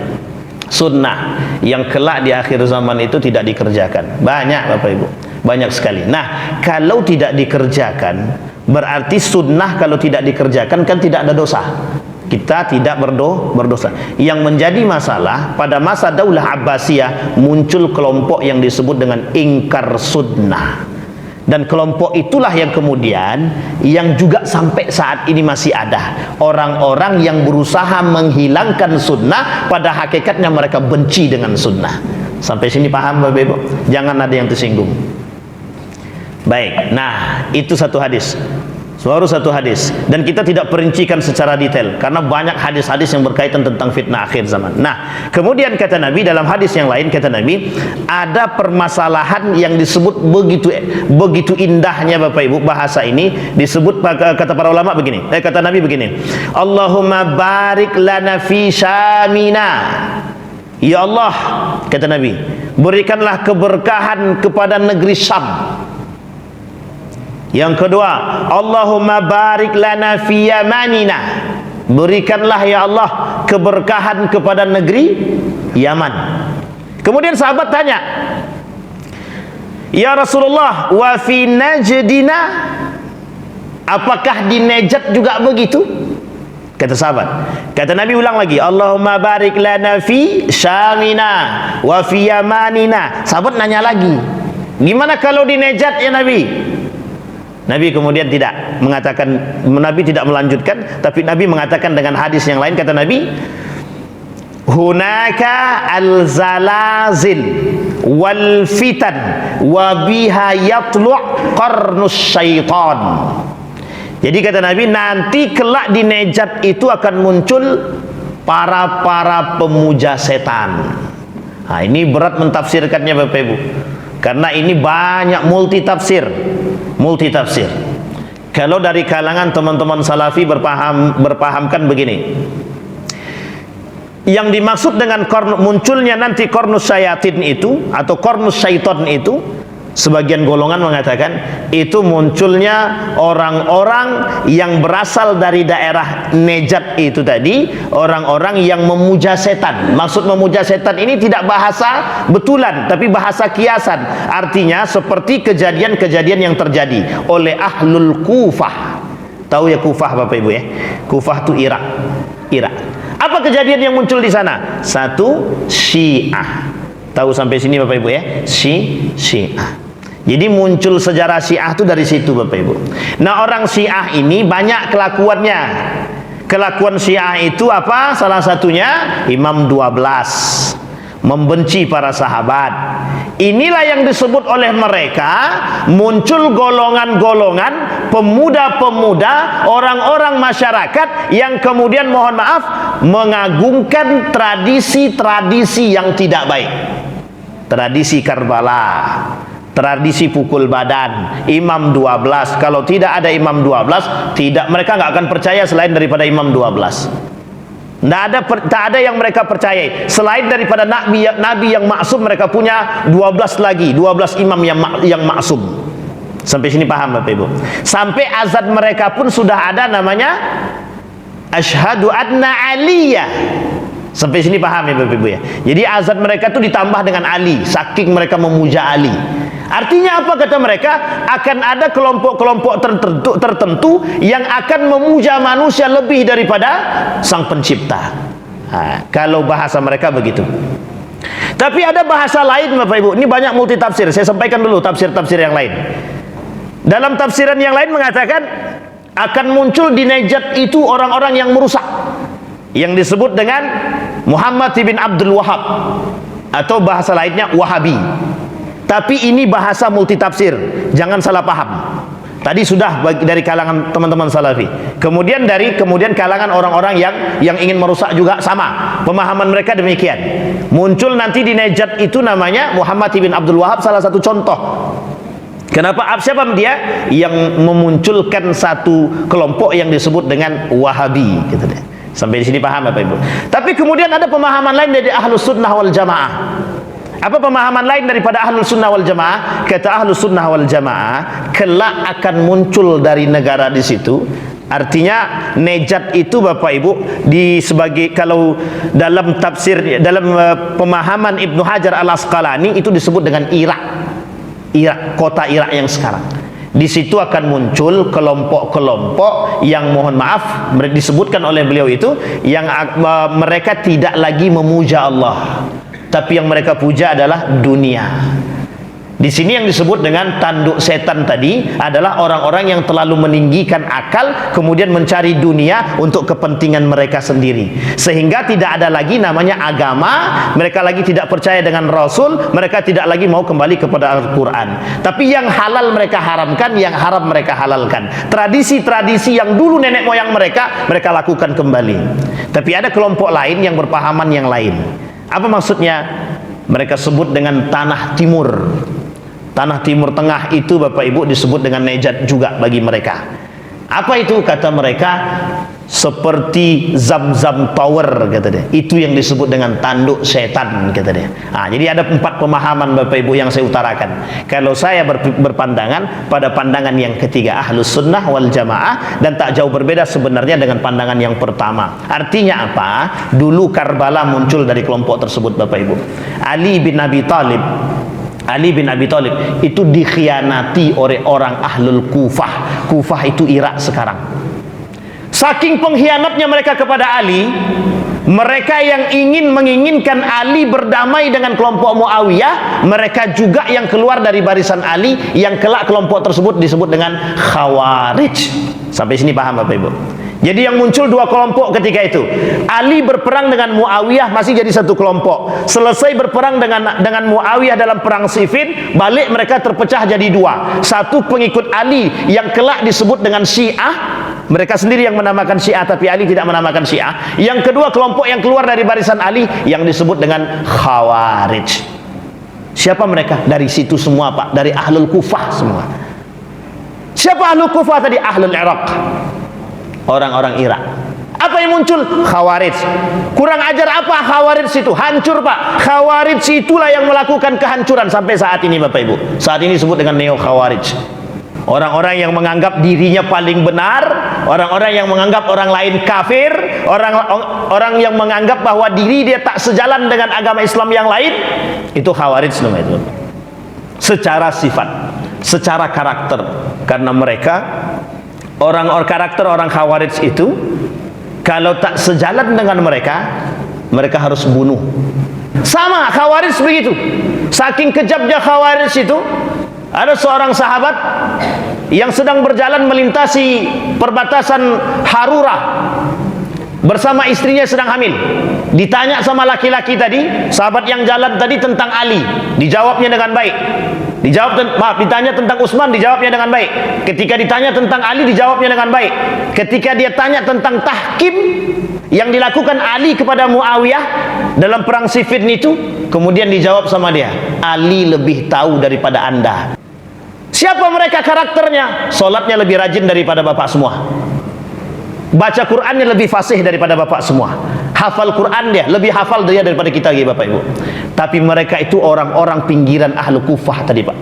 Sunnah yang kelak di akhir zaman itu tidak dikerjakan. Banyak Bapak Ibu, banyak sekali. Nah, kalau tidak dikerjakan, berarti sunnah kalau tidak dikerjakan kan tidak ada dosa. Kita tidak berdosa. Yang menjadi masalah pada masa Daulah Abbasiyah muncul kelompok yang disebut dengan ingkar sunnah. Dan kelompok itulah yang kemudian yang juga sampai saat ini masih ada orang-orang yang berusaha menghilangkan sunnah, pada hakikatnya mereka benci dengan sunnah. Sampai sini paham Bapak Ibu? Jangan ada yang tersinggung. Baik, nah itu satu hadis. Baru satu hadis, dan kita tidak perincikan secara detail karena banyak hadis-hadis yang berkaitan tentang fitnah akhir zaman. Nah, kemudian kata Nabi dalam hadis yang lain, kata Nabi, ada permasalahan yang disebut begitu indahnya Bapak Ibu bahasa ini disebut, kata para ulama begini, kata Nabi begini, Allahumma barik lana fi syamina. Ya Allah, kata Nabi, berikanlah keberkahan kepada negeri Syam. Yang kedua, Allahumma barik lana fi yamanina. Berikanlah ya Allah keberkahan kepada negeri Yaman. Kemudian sahabat tanya, ya Rasulullah, wa fi najdina, apakah di Najd juga begitu? Kata sahabat. Kata Nabi ulang lagi, Allahumma barik lana fi syamina wa fi yamanina. Sahabat nanya lagi, gimana kalau di Najd ya Nabi? Nabi kemudian tidak mengatakan, Nabi tidak melanjutkan, tapi Nabi mengatakan dengan hadis yang lain, kata Nabi, hunaka al-zalazil wal fitan wa biha yatlu' qarnus syaitan. Jadi kata Nabi, nanti kelak di Najd itu akan muncul para pemuja setan. Nah, ini berat mentafsirkannya Bapak Ibu, karena ini banyak multi tafsir. Kalau dari kalangan teman-teman salafi berpahamkan begini, yang dimaksud dengan munculnya nanti kornus syayatin itu atau kornus syaiton itu, sebagian golongan mengatakan itu munculnya orang-orang yang berasal dari daerah Najd itu tadi, orang-orang yang memuja setan. Maksud memuja setan ini tidak bahasa betulan, tapi bahasa kiasan. Artinya seperti kejadian-kejadian yang terjadi oleh ahlul Kufah. Tahu ya Kufah Bapak Ibu ya? Kufah itu Irak. Apa kejadian yang muncul di sana? Satu, Syiah. Tahu sampai sini Bapak Ibu ya? Syiah. Jadi muncul sejarah Syiah itu dari situ Bapak Ibu. Nah, orang Syiah ini banyak kelakuannya. Kelakuan Syiah itu apa? Salah satunya Imam 12, membenci para sahabat. Inilah yang disebut oleh mereka muncul golongan-golongan pemuda-pemuda, orang-orang masyarakat yang kemudian mohon maaf mengagungkan tradisi-tradisi yang tidak baik. Tradisi Karbala, tradisi pukul badan, Imam 12. Kalau tidak ada Imam 12, mereka nggak akan percaya selain daripada Imam 12. Tak ada yang mereka percayai selain daripada nabi yang maksum. Mereka punya 12 lagi, 12 imam yang maksum. Sampai sini paham Bapak Ibu? Sampai azan mereka pun sudah ada namanya asyhadu anna aliyah. Sampai sini paham ya Bapak Ibu ya? Jadi azan mereka itu ditambah dengan Ali, saking mereka memuja Ali. Artinya apa kata mereka? Akan ada kelompok-kelompok tertentu yang akan memuja manusia lebih daripada sang pencipta. Nah, kalau bahasa mereka begitu. Tapi ada bahasa lain Bapak Ibu. Ini banyak multi tafsir. Saya sampaikan dulu tafsir-tafsir yang lain. Dalam tafsiran yang lain mengatakan akan muncul di Najd itu orang-orang yang merusak, yang disebut dengan Muhammad bin Abdul Wahab, atau bahasa lainnya Wahabi. Tapi ini bahasa multitafsir, jangan salah paham. Tadi sudah dari kalangan teman-teman salafi. Kemudian kalangan orang-orang yang ingin merusak juga sama. Pemahaman mereka demikian. Muncul nanti di Najd itu namanya Muhammad ibn Abdul Wahab, salah satu contoh. Kenapa? Siapa dia? Yang memunculkan satu kelompok yang disebut dengan Wahabi, gitu deh. Sampai di sini paham Bapak Ibu. Tapi kemudian ada pemahaman lain dari Ahlus Sunnah wal Jamaah. Apa pemahaman lain daripada Ahlus Sunnah wal Jamaah? Kata Ahlus Sunnah wal Jamaah, kelak akan muncul dari negara di situ. Artinya Najd itu Bapak Ibu sebagai, kalau dalam tafsir, dalam pemahaman Ibnu Hajar Al-Asqalani itu disebut dengan Irak, kota Irak yang sekarang. Di situ akan muncul kelompok-kelompok yang, mohon maaf, disebutkan oleh beliau itu, yang mereka tidak lagi memuja Allah, tapi yang mereka puja adalah dunia. Di sini yang disebut dengan tanduk setan tadi adalah orang-orang yang terlalu meninggikan akal, kemudian mencari dunia untuk kepentingan mereka sendiri, sehingga tidak ada lagi namanya agama. Mereka lagi tidak percaya dengan Rasul, mereka tidak lagi mau kembali kepada Al-Quran. Tapi yang halal mereka haramkan, yang haram mereka halalkan. Tradisi-tradisi yang dulu nenek moyang mereka lakukan kembali. Tapi ada kelompok lain yang berpahaman yang lain. Apa maksudnya? Mereka sebut dengan tanah timur. Tanah timur tengah itu Bapak Ibu disebut dengan Najd juga bagi mereka. Apa itu? Kata mereka seperti Zam-Zam Tower, kata dia. Itu yang disebut dengan tanduk setan, kata dia. Jadi ada 4 pemahaman Bapak Ibu yang saya utarakan. Kalau saya berpandangan pada pandangan yang ketiga, Ahlus Sunnah wal Jamaah, dan tak jauh berbeda sebenarnya dengan pandangan yang pertama. Artinya apa? Dulu Karbala muncul dari kelompok tersebut Bapak Ibu. Ali bin Abi Thalib itu dikhianati oleh orang Ahlul Kufah. Kufah itu Irak sekarang. Saking pengkhianatnya mereka kepada Ali, mereka yang menginginkan Ali berdamai dengan kelompok Muawiyah, mereka juga yang keluar dari barisan Ali, yang kelak kelompok tersebut disebut dengan Khawarij. Sampai sini paham Bapak Ibu? Jadi yang muncul 2 kelompok ketika itu. Ali berperang dengan Muawiyah, masih jadi satu kelompok. Selesai berperang dengan Muawiyah dalam perang Siffin, balik mereka terpecah jadi 2. Satu pengikut Ali yang kelak disebut dengan Syiah, mereka sendiri yang menamakan Syiah, tapi Ali tidak menamakan Syiah. Yang kedua, kelompok yang keluar dari barisan Ali yang disebut dengan Khawarij. Siapa mereka? Dari situ semua Pak, dari Ahlul Kufah semua. Siapa Ahlul Kufah tadi? Ahlul Iraq, orang-orang Irak. Apa yang muncul? Khawarij. Kurang ajar apa Khawarij itu? Hancur Pak. Khawarij itulah yang melakukan kehancuran sampai saat ini Bapak Ibu. Saat ini disebut dengan Neo Khawarij. Orang-orang yang menganggap dirinya paling benar, orang-orang yang menganggap orang lain kafir, orang yang menganggap bahwa diri dia tak sejalan dengan agama Islam yang lain, itu Khawarij namanya itu. Secara sifat, secara karakter, karena mereka karakter orang Khawarij itu, kalau tak sejalan dengan mereka harus bunuh. Sama Khawarij begitu. Saking kejamnya Khawarij itu, ada seorang sahabat yang sedang berjalan melintasi perbatasan Harurah bersama istrinya sedang hamil. Ditanya sama laki-laki tadi, sahabat yang jalan tadi, tentang Ali, dijawabnya dengan baik. Ditanya tentang Utsman, dijawabnya dengan baik. Ketika ditanya tentang Ali, dijawabnya dengan baik. Ketika dia tanya tentang tahkim yang dilakukan Ali kepada Muawiyah dalam perang Siffin itu, kemudian dijawab sama dia, Ali lebih tahu daripada Anda. Siapa mereka karakternya? Solatnya lebih rajin daripada bapak semua. Baca Qurannya lebih fasih daripada bapak semua. Hafal Quran dia, lebih hafal dia daripada kita lagi Bapak Ibu. Tapi mereka itu orang-orang pinggiran Ahlu Kufah tadi Pak,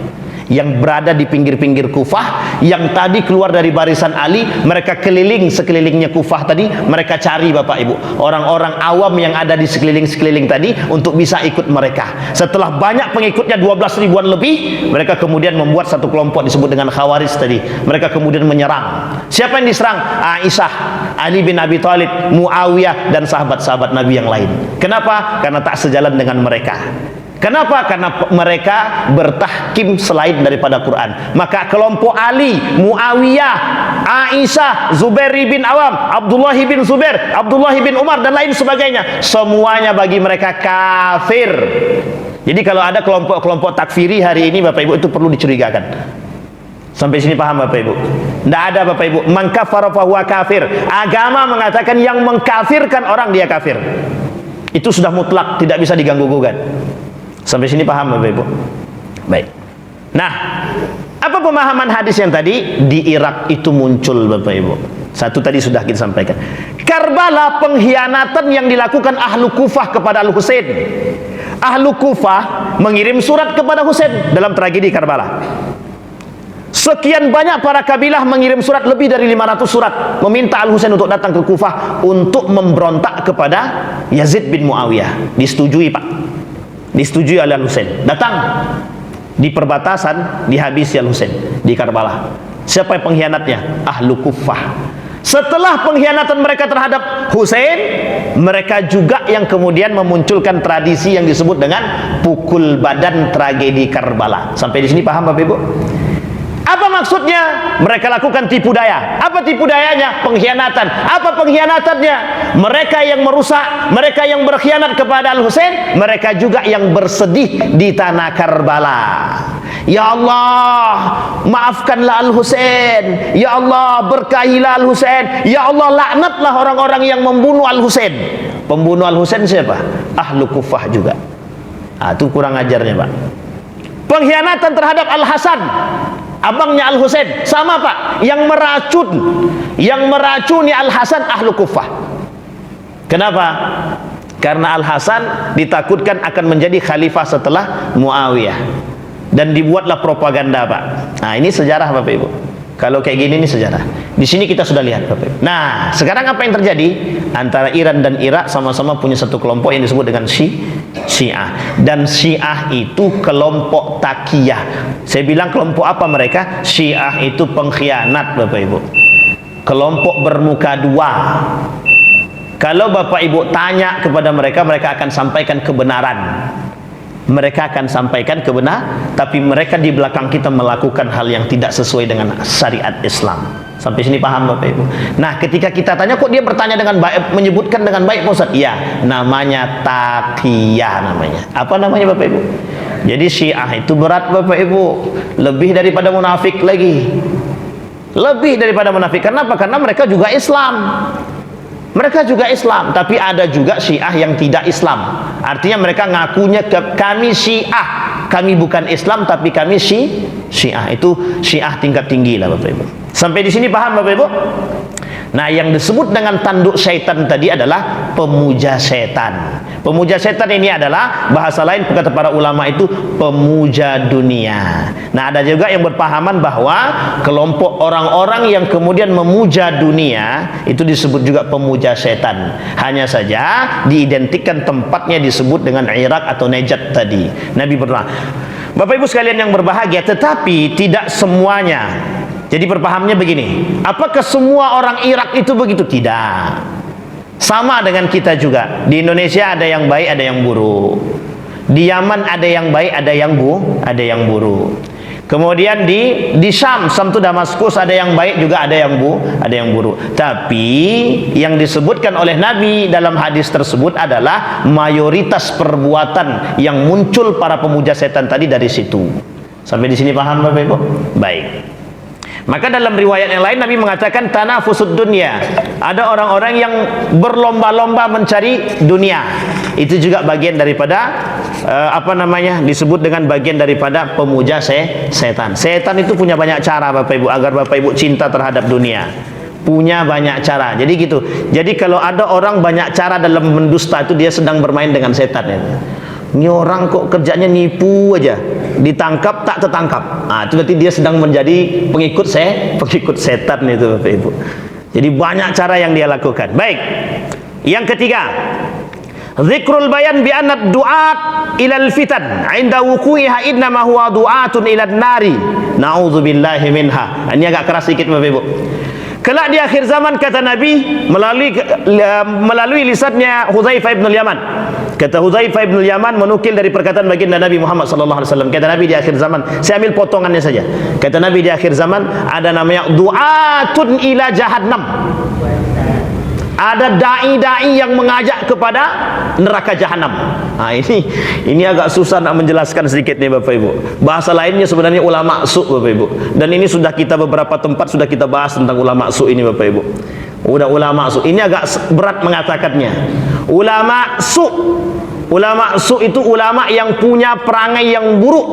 yang berada di pinggir-pinggir Kufah, yang tadi keluar dari barisan Ali. Mereka keliling sekelilingnya Kufah tadi, mereka cari Bapak Ibu orang-orang awam yang ada di sekeliling-sekeliling tadi untuk bisa ikut mereka. Setelah banyak pengikutnya 12 ribuan lebih, mereka kemudian membuat satu kelompok disebut dengan Khawarij tadi. Mereka kemudian menyerang. Siapa yang diserang? Aisyah, Ali bin Abi Thalib, Muawiyah, dan sahabat-sahabat Nabi yang lain. Kenapa? Karena tak sejalan dengan mereka. Kenapa? Karena mereka bertahkim selain daripada Quran. Maka kelompok Ali, Muawiyah, Aisyah, Zubair bin Awam, Abdullah bin Zubair, Abdullah bin Umar, dan lain sebagainya, semuanya bagi mereka kafir. Jadi kalau ada kelompok-kelompok takfiri hari ini Bapak Ibu, itu perlu dicurigakan. Sampai sini paham Bapak Ibu? Tidak ada Bapak Ibu man kafara fahuwa kafir. Agama mengatakan yang mengkafirkan orang dia kafir. Itu sudah mutlak, tidak bisa diganggu gugat. Sampai sini paham Bapak Ibu? Baik. Nah, apa pemahaman hadis yang tadi? Di Irak itu muncul Bapak Ibu. Satu tadi sudah kita sampaikan. Karbala, pengkhianatan yang dilakukan ahlu Kufah kepada Al-Husain. Ahlu Kufah mengirim surat kepada Husain dalam tragedi Karbala. Sekian banyak para kabilah mengirim surat, lebih dari 500 surat, meminta Al-Husain untuk datang ke Kufah untuk memberontak kepada Yazid bin Muawiyah. Disetujui Pak, disetujui oleh Al-Husain. Datang di perbatasan, dihabisi Al-Husain di Karbala. Siapa yang pengkhianatnya? Ahlu Kufah. Setelah pengkhianatan mereka terhadap Husain, mereka juga yang kemudian memunculkan tradisi yang disebut dengan pukul badan tragedi Karbala. Sampai di sini paham Bapak Ibu? Apa maksudnya? Mereka lakukan tipu daya. Apa tipu dayanya? Pengkhianatan. Apa pengkhianatannya? Mereka yang merusak, mereka yang berkhianat kepada Al-Husain, mereka juga yang bersedih di tanah Karbala. Ya Allah, maafkanlah Al-Husain. Ya Allah, berkahilah Al-Husain. Ya Allah, laknatlah orang-orang yang membunuh Al-Husain. Pembunuh Al-Husain siapa? Ahlu Kufah juga. Itu kurang ajarnya Pak. Pengkhianatan terhadap Al-Hasan, abangnya Al-Husain, sama Pak, yang meracuni Al-Hasan ahlu Kufah. Kenapa? Karena Al-Hasan ditakutkan akan menjadi khalifah setelah Muawiyah, dan dibuatlah propaganda Pak. Nah ini sejarah Bapak Ibu. Kalau kayak gini ini sejarah. Di sini kita sudah lihat Bapak Ibu. Nah sekarang apa yang terjadi? Antara Iran dan Irak sama-sama punya satu kelompok yang disebut dengan Syiah. Dan Syiah itu kelompok takiyah. Saya bilang kelompok apa mereka? Syiah itu pengkhianat Bapak Ibu. Kelompok bermuka dua. Kalau Bapak Ibu tanya kepada mereka, mereka akan sampaikan kebenaran. Mereka akan sampaikan kebenaran, tapi mereka di belakang kita melakukan hal yang tidak sesuai dengan syariat Islam. Sampai sini paham Bapak Ibu? Nah ketika kita tanya, kok dia bertanya dengan baik, menyebutkan dengan baik Pak Ustaz? Iya, namanya taqiyah namanya. Apa namanya Bapak Ibu? Jadi Syiah itu berat Bapak Ibu, lebih daripada munafik lagi. Lebih daripada munafik. Kenapa? Karena mereka juga Islam. Mereka juga Islam, tapi ada juga Syiah yang tidak Islam. Artinya mereka ngakunya kami Syiah, kami bukan Islam, tapi kami Syiah. Itu Syiah tingkat tinggi lah Bapak Ibu. Sampai di sini paham Bapak Ibu? Nah yang disebut dengan tanduk syaitan tadi adalah pemuja setan. Pemuja setan ini adalah bahasa lain kata para ulama itu pemuja dunia. Nah ada juga yang berpahaman bahwa kelompok orang-orang yang kemudian memuja dunia itu disebut juga pemuja setan. Hanya saja diidentikan tempatnya disebut dengan Irak atau Najd tadi. Nabi berdoa. Bapak Ibu sekalian yang berbahagia, tetapi tidak semuanya. Jadi berpahamnya begini, apakah semua orang Irak itu begitu? Tidak. Sama dengan kita juga. Di Indonesia ada yang baik, ada yang buruk. Di Yaman ada yang baik, ada yang buruk. Kemudian di Syam itu Damaskus ada yang baik juga ada yang buruk. Tapi yang disebutkan oleh Nabi dalam hadis tersebut adalah mayoritas perbuatan yang muncul para pemuja setan tadi dari situ. Sampai di sini paham Bapak Ibu? Baik. Maka dalam riwayat yang lain Nabi mengatakan tanafusud dunya. Ada orang-orang yang berlomba-lomba mencari dunia. Itu juga bagian daripada disebut dengan bagian daripada pemuja setan. Setan itu punya banyak cara Bapak Ibu agar Bapak Ibu cinta terhadap dunia. Punya banyak cara. Jadi gitu. Jadi kalau ada orang banyak cara dalam mendusta itu dia sedang bermain dengan setan ya. Ini orang kok kerjanya nipu aja, ditangkap tak tertangkap. Itu berarti dia sedang menjadi pengikut setan itu Bapak Ibu. Jadi banyak cara yang dia lakukan. Baik. Yang ketiga, zikrul bayan bi anna du'at ilal fitan 'inda wuqu'iha innama huwa du'atun ilan nari. Nauzubillahi minha. Ini agak keras sedikit Bapak Ibu. Kelak di akhir zaman kata Nabi melalui lisannya Hudzaifah bin Yaman. Kata Hudzaifah bin Yaman menukil dari perkataan baginda Nabi Muhammad sallallahu alaihi wasallam. Kata Nabi di akhir zaman, saya ambil potongannya saja. Kata Nabi di akhir zaman ada namanya du'atun ila jahannam. Ada dai-dai yang mengajak kepada neraka jahanam. Ini agak susah nak menjelaskan sedikit nih Bapak Ibu. Bahasa lainnya sebenarnya ulama su Bapak Ibu. Dan ini sudah kita beberapa tempat sudah kita bahas tentang ulama su ini Bapak Ibu. Udah ulama su. Ini agak berat mengatakannya. Ulama su itu ulama yang punya perangai yang buruk.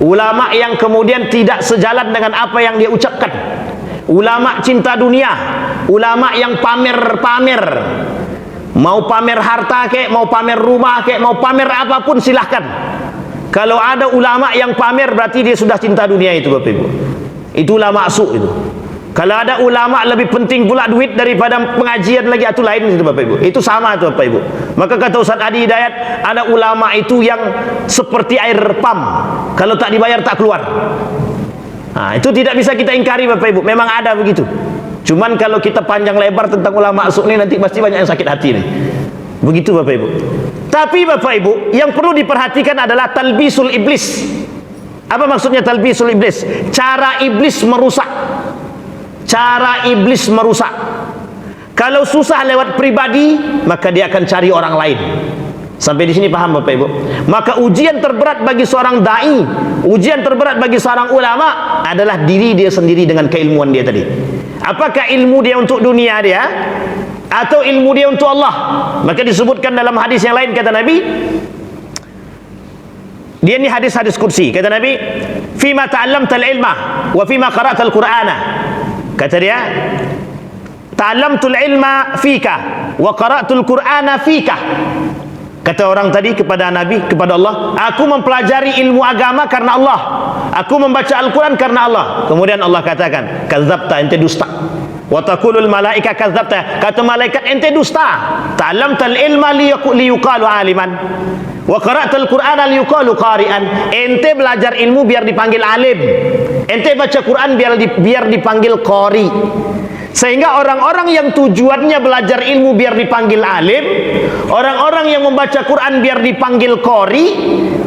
Ulama yang kemudian tidak sejalan dengan apa yang dia ucapkan. Ulama cinta dunia, ulama yang pamer-pamer, mau pamer harta kek, mau pamer rumah kek, mau pamer apapun silahkan. Kalau ada ulama yang pamer berarti dia sudah cinta dunia itu Bapak Ibu. Itu ulama su itu. Kalau ada ulama lebih penting pula duit daripada pengajian lagi, itu lain itu Bapak Ibu. Itu sama itu Bapak Ibu. Maka kata Ustaz Adi Hidayat, ada ulama itu yang seperti air pam, kalau tak dibayar tak keluar. Itu tidak bisa kita ingkari Bapak Ibu, memang ada begitu. Cuman kalau kita panjang lebar tentang ulama su ini nanti pasti banyak yang sakit hati nih. Begitu Bapak Ibu. Tapi Bapak Ibu, yang perlu diperhatikan adalah talbisul iblis. Apa maksudnya talbisul iblis? Cara iblis merusak. Cara iblis merusak. Kalau susah lewat pribadi, maka dia akan cari orang lain. Sampai di sini paham Bapak Ibu? Maka ujian terberat bagi seorang dai, ujian terberat bagi seorang ulama adalah diri dia sendiri dengan keilmuan dia tadi. Apakah ilmu dia untuk dunia dia atau ilmu dia untuk Allah? Maka disebutkan dalam hadis yang lain, kata Nabi, dia ini hadis-hadis kursi, kata Nabi, fima ta'allamtal ilma wa fima qara'tal qur'ana. Kata dia, ta'allamtul ilma fika wa qara'tul qur'ana fika. Kata orang tadi kepada Nabi, kepada Allah, aku mempelajari ilmu agama karena Allah, aku membaca Al-Quran karena Allah. Kemudian Allah katakan, kadzabta, ente dusta. Wa taqulul malaika kadzabta, kata malaikat ente dusta. Ta'allamtal ilma liyuqalu aliman wa qara'tal qur'ana liyuqalu qari'an. Ente belajar ilmu biar dipanggil alim, ente baca Quran biar dipanggil qari. Sehingga orang-orang yang tujuannya belajar ilmu biar dipanggil alim, orang-orang yang membaca Quran biar dipanggil qari,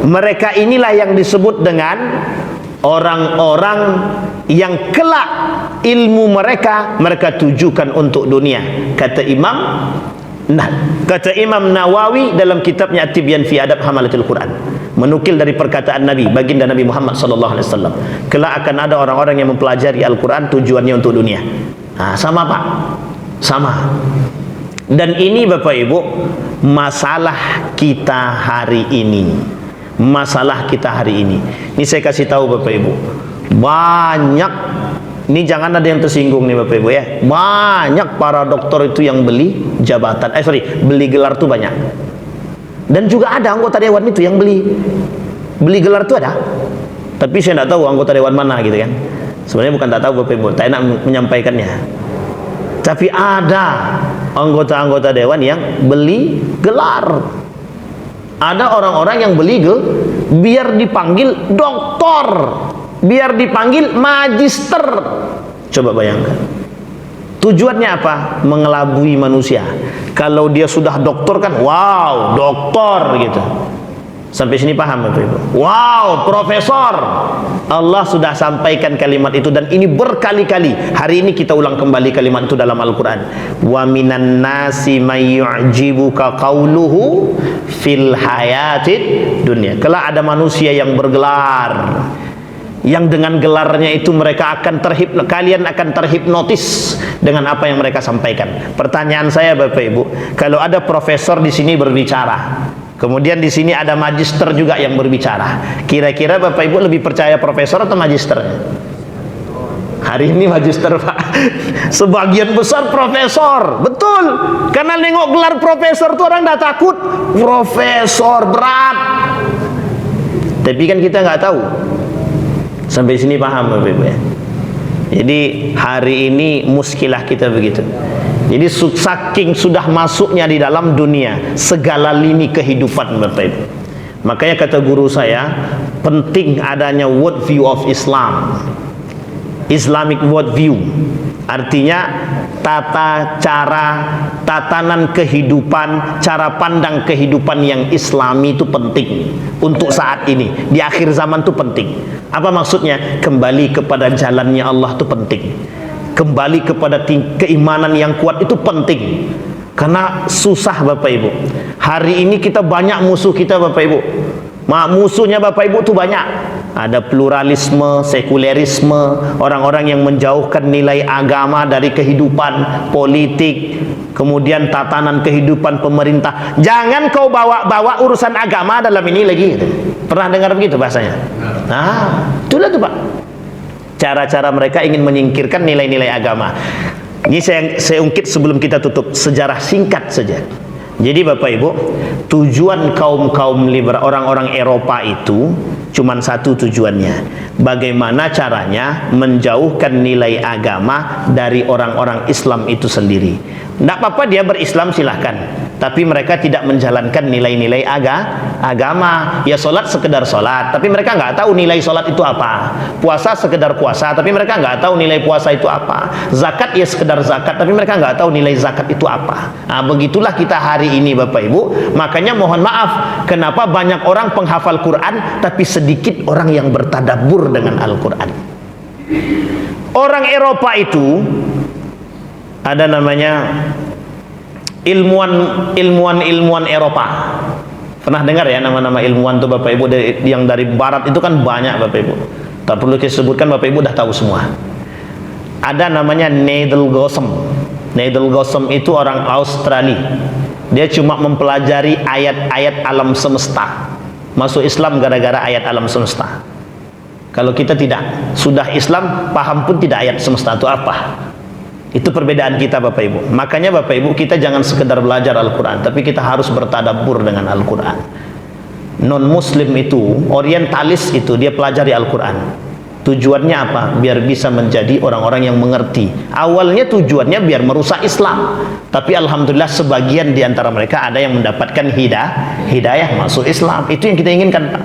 mereka inilah yang disebut dengan orang-orang yang kelak ilmu mereka tujukan untuk dunia. Kata Imam Nawawi dalam kitabnya At-Tibyan fi Adab Hamalatul Quran, menukil dari perkataan Nabi, baginda Nabi Muhammad sallallahu alaihi wasallam, kelak akan ada orang-orang yang mempelajari Al-Quran tujuannya untuk dunia. Sama Pak, sama. Dan ini Bapak Ibu, masalah kita hari ini. Masalah kita hari ini. Ini saya kasih tahu Bapak Ibu, banyak, ini jangan ada yang tersinggung nih Bapak Ibu ya, banyak para doktor itu yang beli jabatan, beli gelar tuh banyak. Dan juga ada anggota dewan itu yang beli gelar tuh ada. Tapi saya tidak tahu anggota dewan mana gitu kan. Sebenarnya bukan tak tahu Bapak Ibu, tak enak menyampaikannya. Tapi ada anggota-anggota dewan yang beli gelar. Ada orang-orang yang beli biar dipanggil doktor, biar dipanggil magister. Coba bayangkan. Tujuannya apa? Mengelabui manusia. Kalau dia sudah doktor kan, wow, doktor gitu. Sampai sini paham Bapak Ibu? Wow, profesor. Allah sudah sampaikan kalimat itu, dan ini berkali-kali. Hari ini kita ulang kembali kalimat itu dalam Al-Quran. Wa minan nasi may yu'jibuka qawluhu fil hayatid dunya. Kelak ada manusia yang bergelar, yang dengan gelarnya itu mereka akan kalian akan terhipnotis dengan apa yang mereka sampaikan. Pertanyaan saya Bapak Ibu, kalau ada profesor di sini berbicara, kemudian di sini ada magister juga yang berbicara, kira-kira Bapak Ibu lebih percaya profesor atau magister? Hari ini magister Pak. Sebagian besar profesor. Betul. Karena nengok gelar profesor tuh orang dah takut. Profesor berat. Tapi kan kita nggak tahu. Sampai sini paham Bapak Ibu ya. Jadi hari ini muskilah kita begitu. Jadi saking sudah masuknya di dalam dunia segala lini kehidupan Bapak Ibu. Makanya kata guru saya, penting adanya world view of Islam, Islamic world view. Artinya tatanan kehidupan, cara pandang kehidupan yang Islami itu penting untuk saat ini, di akhir zaman itu penting. Apa maksudnya? Kembali kepada jalannya Allah itu penting. kembali kepada keimanan yang kuat itu penting. Karena susah Bapak Ibu. Hari ini kita banyak musuh kita Bapak Ibu. Musuhnya Bapak Ibu tuh banyak. Ada pluralisme, sekulerisme, orang-orang yang menjauhkan nilai agama dari kehidupan politik, kemudian tatanan kehidupan pemerintah. Jangan kau bawa-bawa urusan agama dalam ini lagi. Pernah dengar begitu bahasanya? Nah, itulah tuh Pak. Cara-cara mereka ingin menyingkirkan nilai-nilai agama. Ini saya ungkit sebelum kita tutup, sejarah singkat saja. Jadi Bapak Ibu, tujuan kaum-kaum liberal, orang-orang Eropa itu cuman satu tujuannya. Bagaimana caranya menjauhkan nilai agama dari orang-orang Islam itu sendiri. Tidak apa-apa dia berislam silahkan, tapi mereka tidak menjalankan nilai-nilai agama. Ya sholat sekedar sholat, tapi mereka nggak tahu nilai sholat itu apa. Puasa sekedar puasa, tapi mereka nggak tahu nilai puasa itu apa. Zakat ya sekedar zakat, tapi mereka nggak tahu nilai zakat itu apa. Nah, begitulah kita hari ini Bapak Ibu. Makanya mohon maaf, kenapa banyak orang penghafal Quran, tapi sedikit orang yang bertadabbur dengan Al-Quran. Orang Eropa itu ada namanya ilmuwan Eropa. Pernah dengar ya nama-nama ilmuwan tuh Bapak Ibu yang dari barat itu kan banyak Bapak Ibu. Tak perlu disebutkan, Bapak Ibu dah tahu semua. Ada namanya Neil Gossem. Neil Gossem itu orang Australia. Dia cuma mempelajari ayat-ayat alam semesta. Masuk Islam gara-gara ayat alam semesta. Kalau kita tidak, sudah Islam paham pun tidak ayat semesta itu apa. Itu perbedaan kita Bapak Ibu. Makanya Bapak Ibu, kita jangan sekedar belajar Al-Quran, tapi kita harus bertadabbur dengan Al-Quran. Non-Muslim itu, orientalis itu, dia pelajari Al-Quran. Tujuannya apa? Biar bisa menjadi orang-orang yang mengerti. Awalnya tujuannya biar merusak Islam. Tapi Alhamdulillah sebagian di antara mereka ada yang mendapatkan hidayah masuk Islam. Itu yang kita inginkan Pak.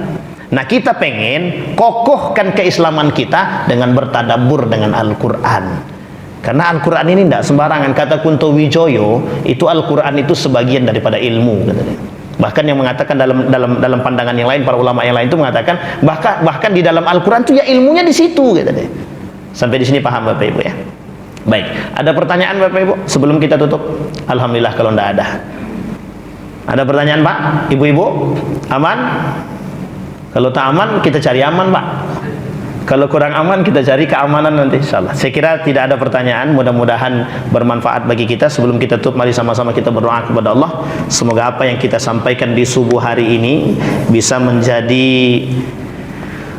Nah kita pengen kokohkan keislaman kita dengan bertadabbur dengan Al-Quran. Karena Al-Quran ini tidak sembarangan. Kata Kunto Wijoyo, itu Al-Quran itu sebagian daripada ilmu katanya. Bahkan yang mengatakan dalam pandangan yang lain, para ulama yang lain itu mengatakan bahkan di dalam Al-Quran itu ya ilmunya di situ katanya. Sampai di sini paham Bapak Ibu ya. Baik, ada pertanyaan Bapak Ibu sebelum kita tutup? Alhamdulillah kalau tidak ada. Ada pertanyaan Pak? Ibu-ibu? Aman? Kalau tak aman kita cari aman Pak. Kalau kurang aman kita cari keamanan nanti insyaallah. Saya kira tidak ada pertanyaan, mudah-mudahan bermanfaat bagi kita. Sebelum kita tutup, mari sama-sama kita berdoa kepada Allah. Semoga apa yang kita sampaikan di subuh hari ini bisa menjadi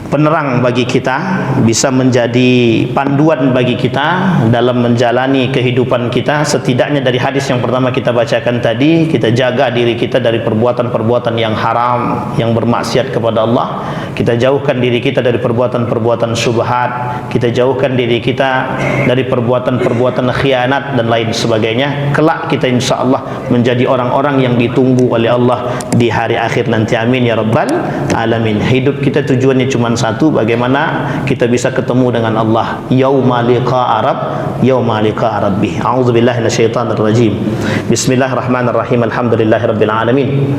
penerang bagi kita, bisa menjadi panduan bagi kita dalam menjalani kehidupan kita. Setidaknya dari hadis yang pertama kita bacakan tadi, kita jaga diri kita dari perbuatan-perbuatan yang haram, yang bermaksiat kepada Allah. Kita jauhkan diri kita dari perbuatan-perbuatan syubhat, kita jauhkan diri kita dari perbuatan-perbuatan khianat dan lain sebagainya. Kelak kita insyaallah menjadi orang-orang yang ditunggu oleh Allah di hari akhir nanti. Amin ya rabbal alamin. Hidup kita tujuannya cuma satu, bagaimana kita bisa ketemu dengan Allah yauma liqa'a rabbih. A'udzubillahi minasyaitonir rajim. Bismillahirrahmanirrahim. Alhamdulillahirabbil alamin.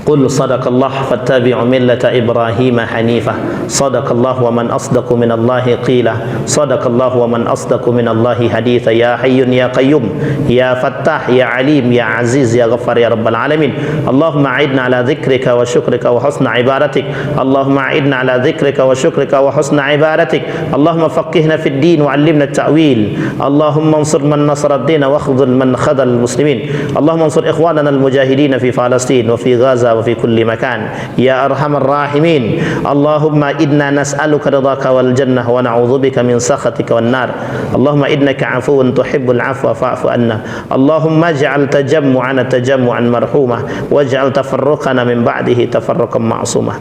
Qul sadaqallah fattabi'u millata Ibrahim hanifah. Sadaqallah wa man asdaqu minallahi qila. Sadaqallah wa man asdaqu minallahi haditha. Ya hayyun ya qayyum ya fattah ya alim ya aziz ya ghaffar ya rabbal alamin. Allahumma a'idna ala dzikrika wa syukrika wa husna ibadatik. Allahumma a'idna ala dzikrika wa syukrika wa husna ibadatik. Allahumma faqihna fid din wa 'allimna at-ta'wil. Allahumma ansur man nasara ad-din wa khudhul man khadhal muslimin. Allahumma ansur ikhwanana al-mujahidin fi Palestin wa fi Gaza wa fi kulli makan ya arhamar rahimin. Allahumma inna nas'aluka ridhaka wal jannah wa na'udzubika min sakhatika wan nar. Allahumma innaka 'afuwun tuhibbul 'afwa fa'fu anna. Allahumma ij'al tajammu'ana tajammu'an marhumah waj'al tafarruqana min ba'dihi tafarruqan ma'sumah.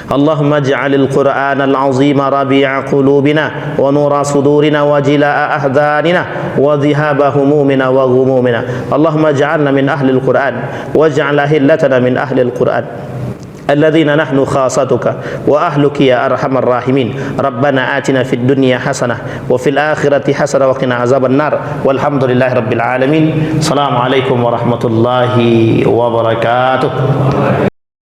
اللهم اجعل القرآن العظيم ربيع قلوبنا ونور صدورنا وجلاء أحزاننا وذهاب همومنا وغمومنا. اللهم اجعلنا من أهل القرآن واجعل أهلتنا من أهل القرآن الذين نحن خاصتك وأهلك يا أرحم الراحمين. ربنا آتنا في الدنيا حسنة وفي الآخرة حسنة وقنا عذاب النار والحمد لله رب العالمين. السلام عليكم ورحمة الله وبركاته.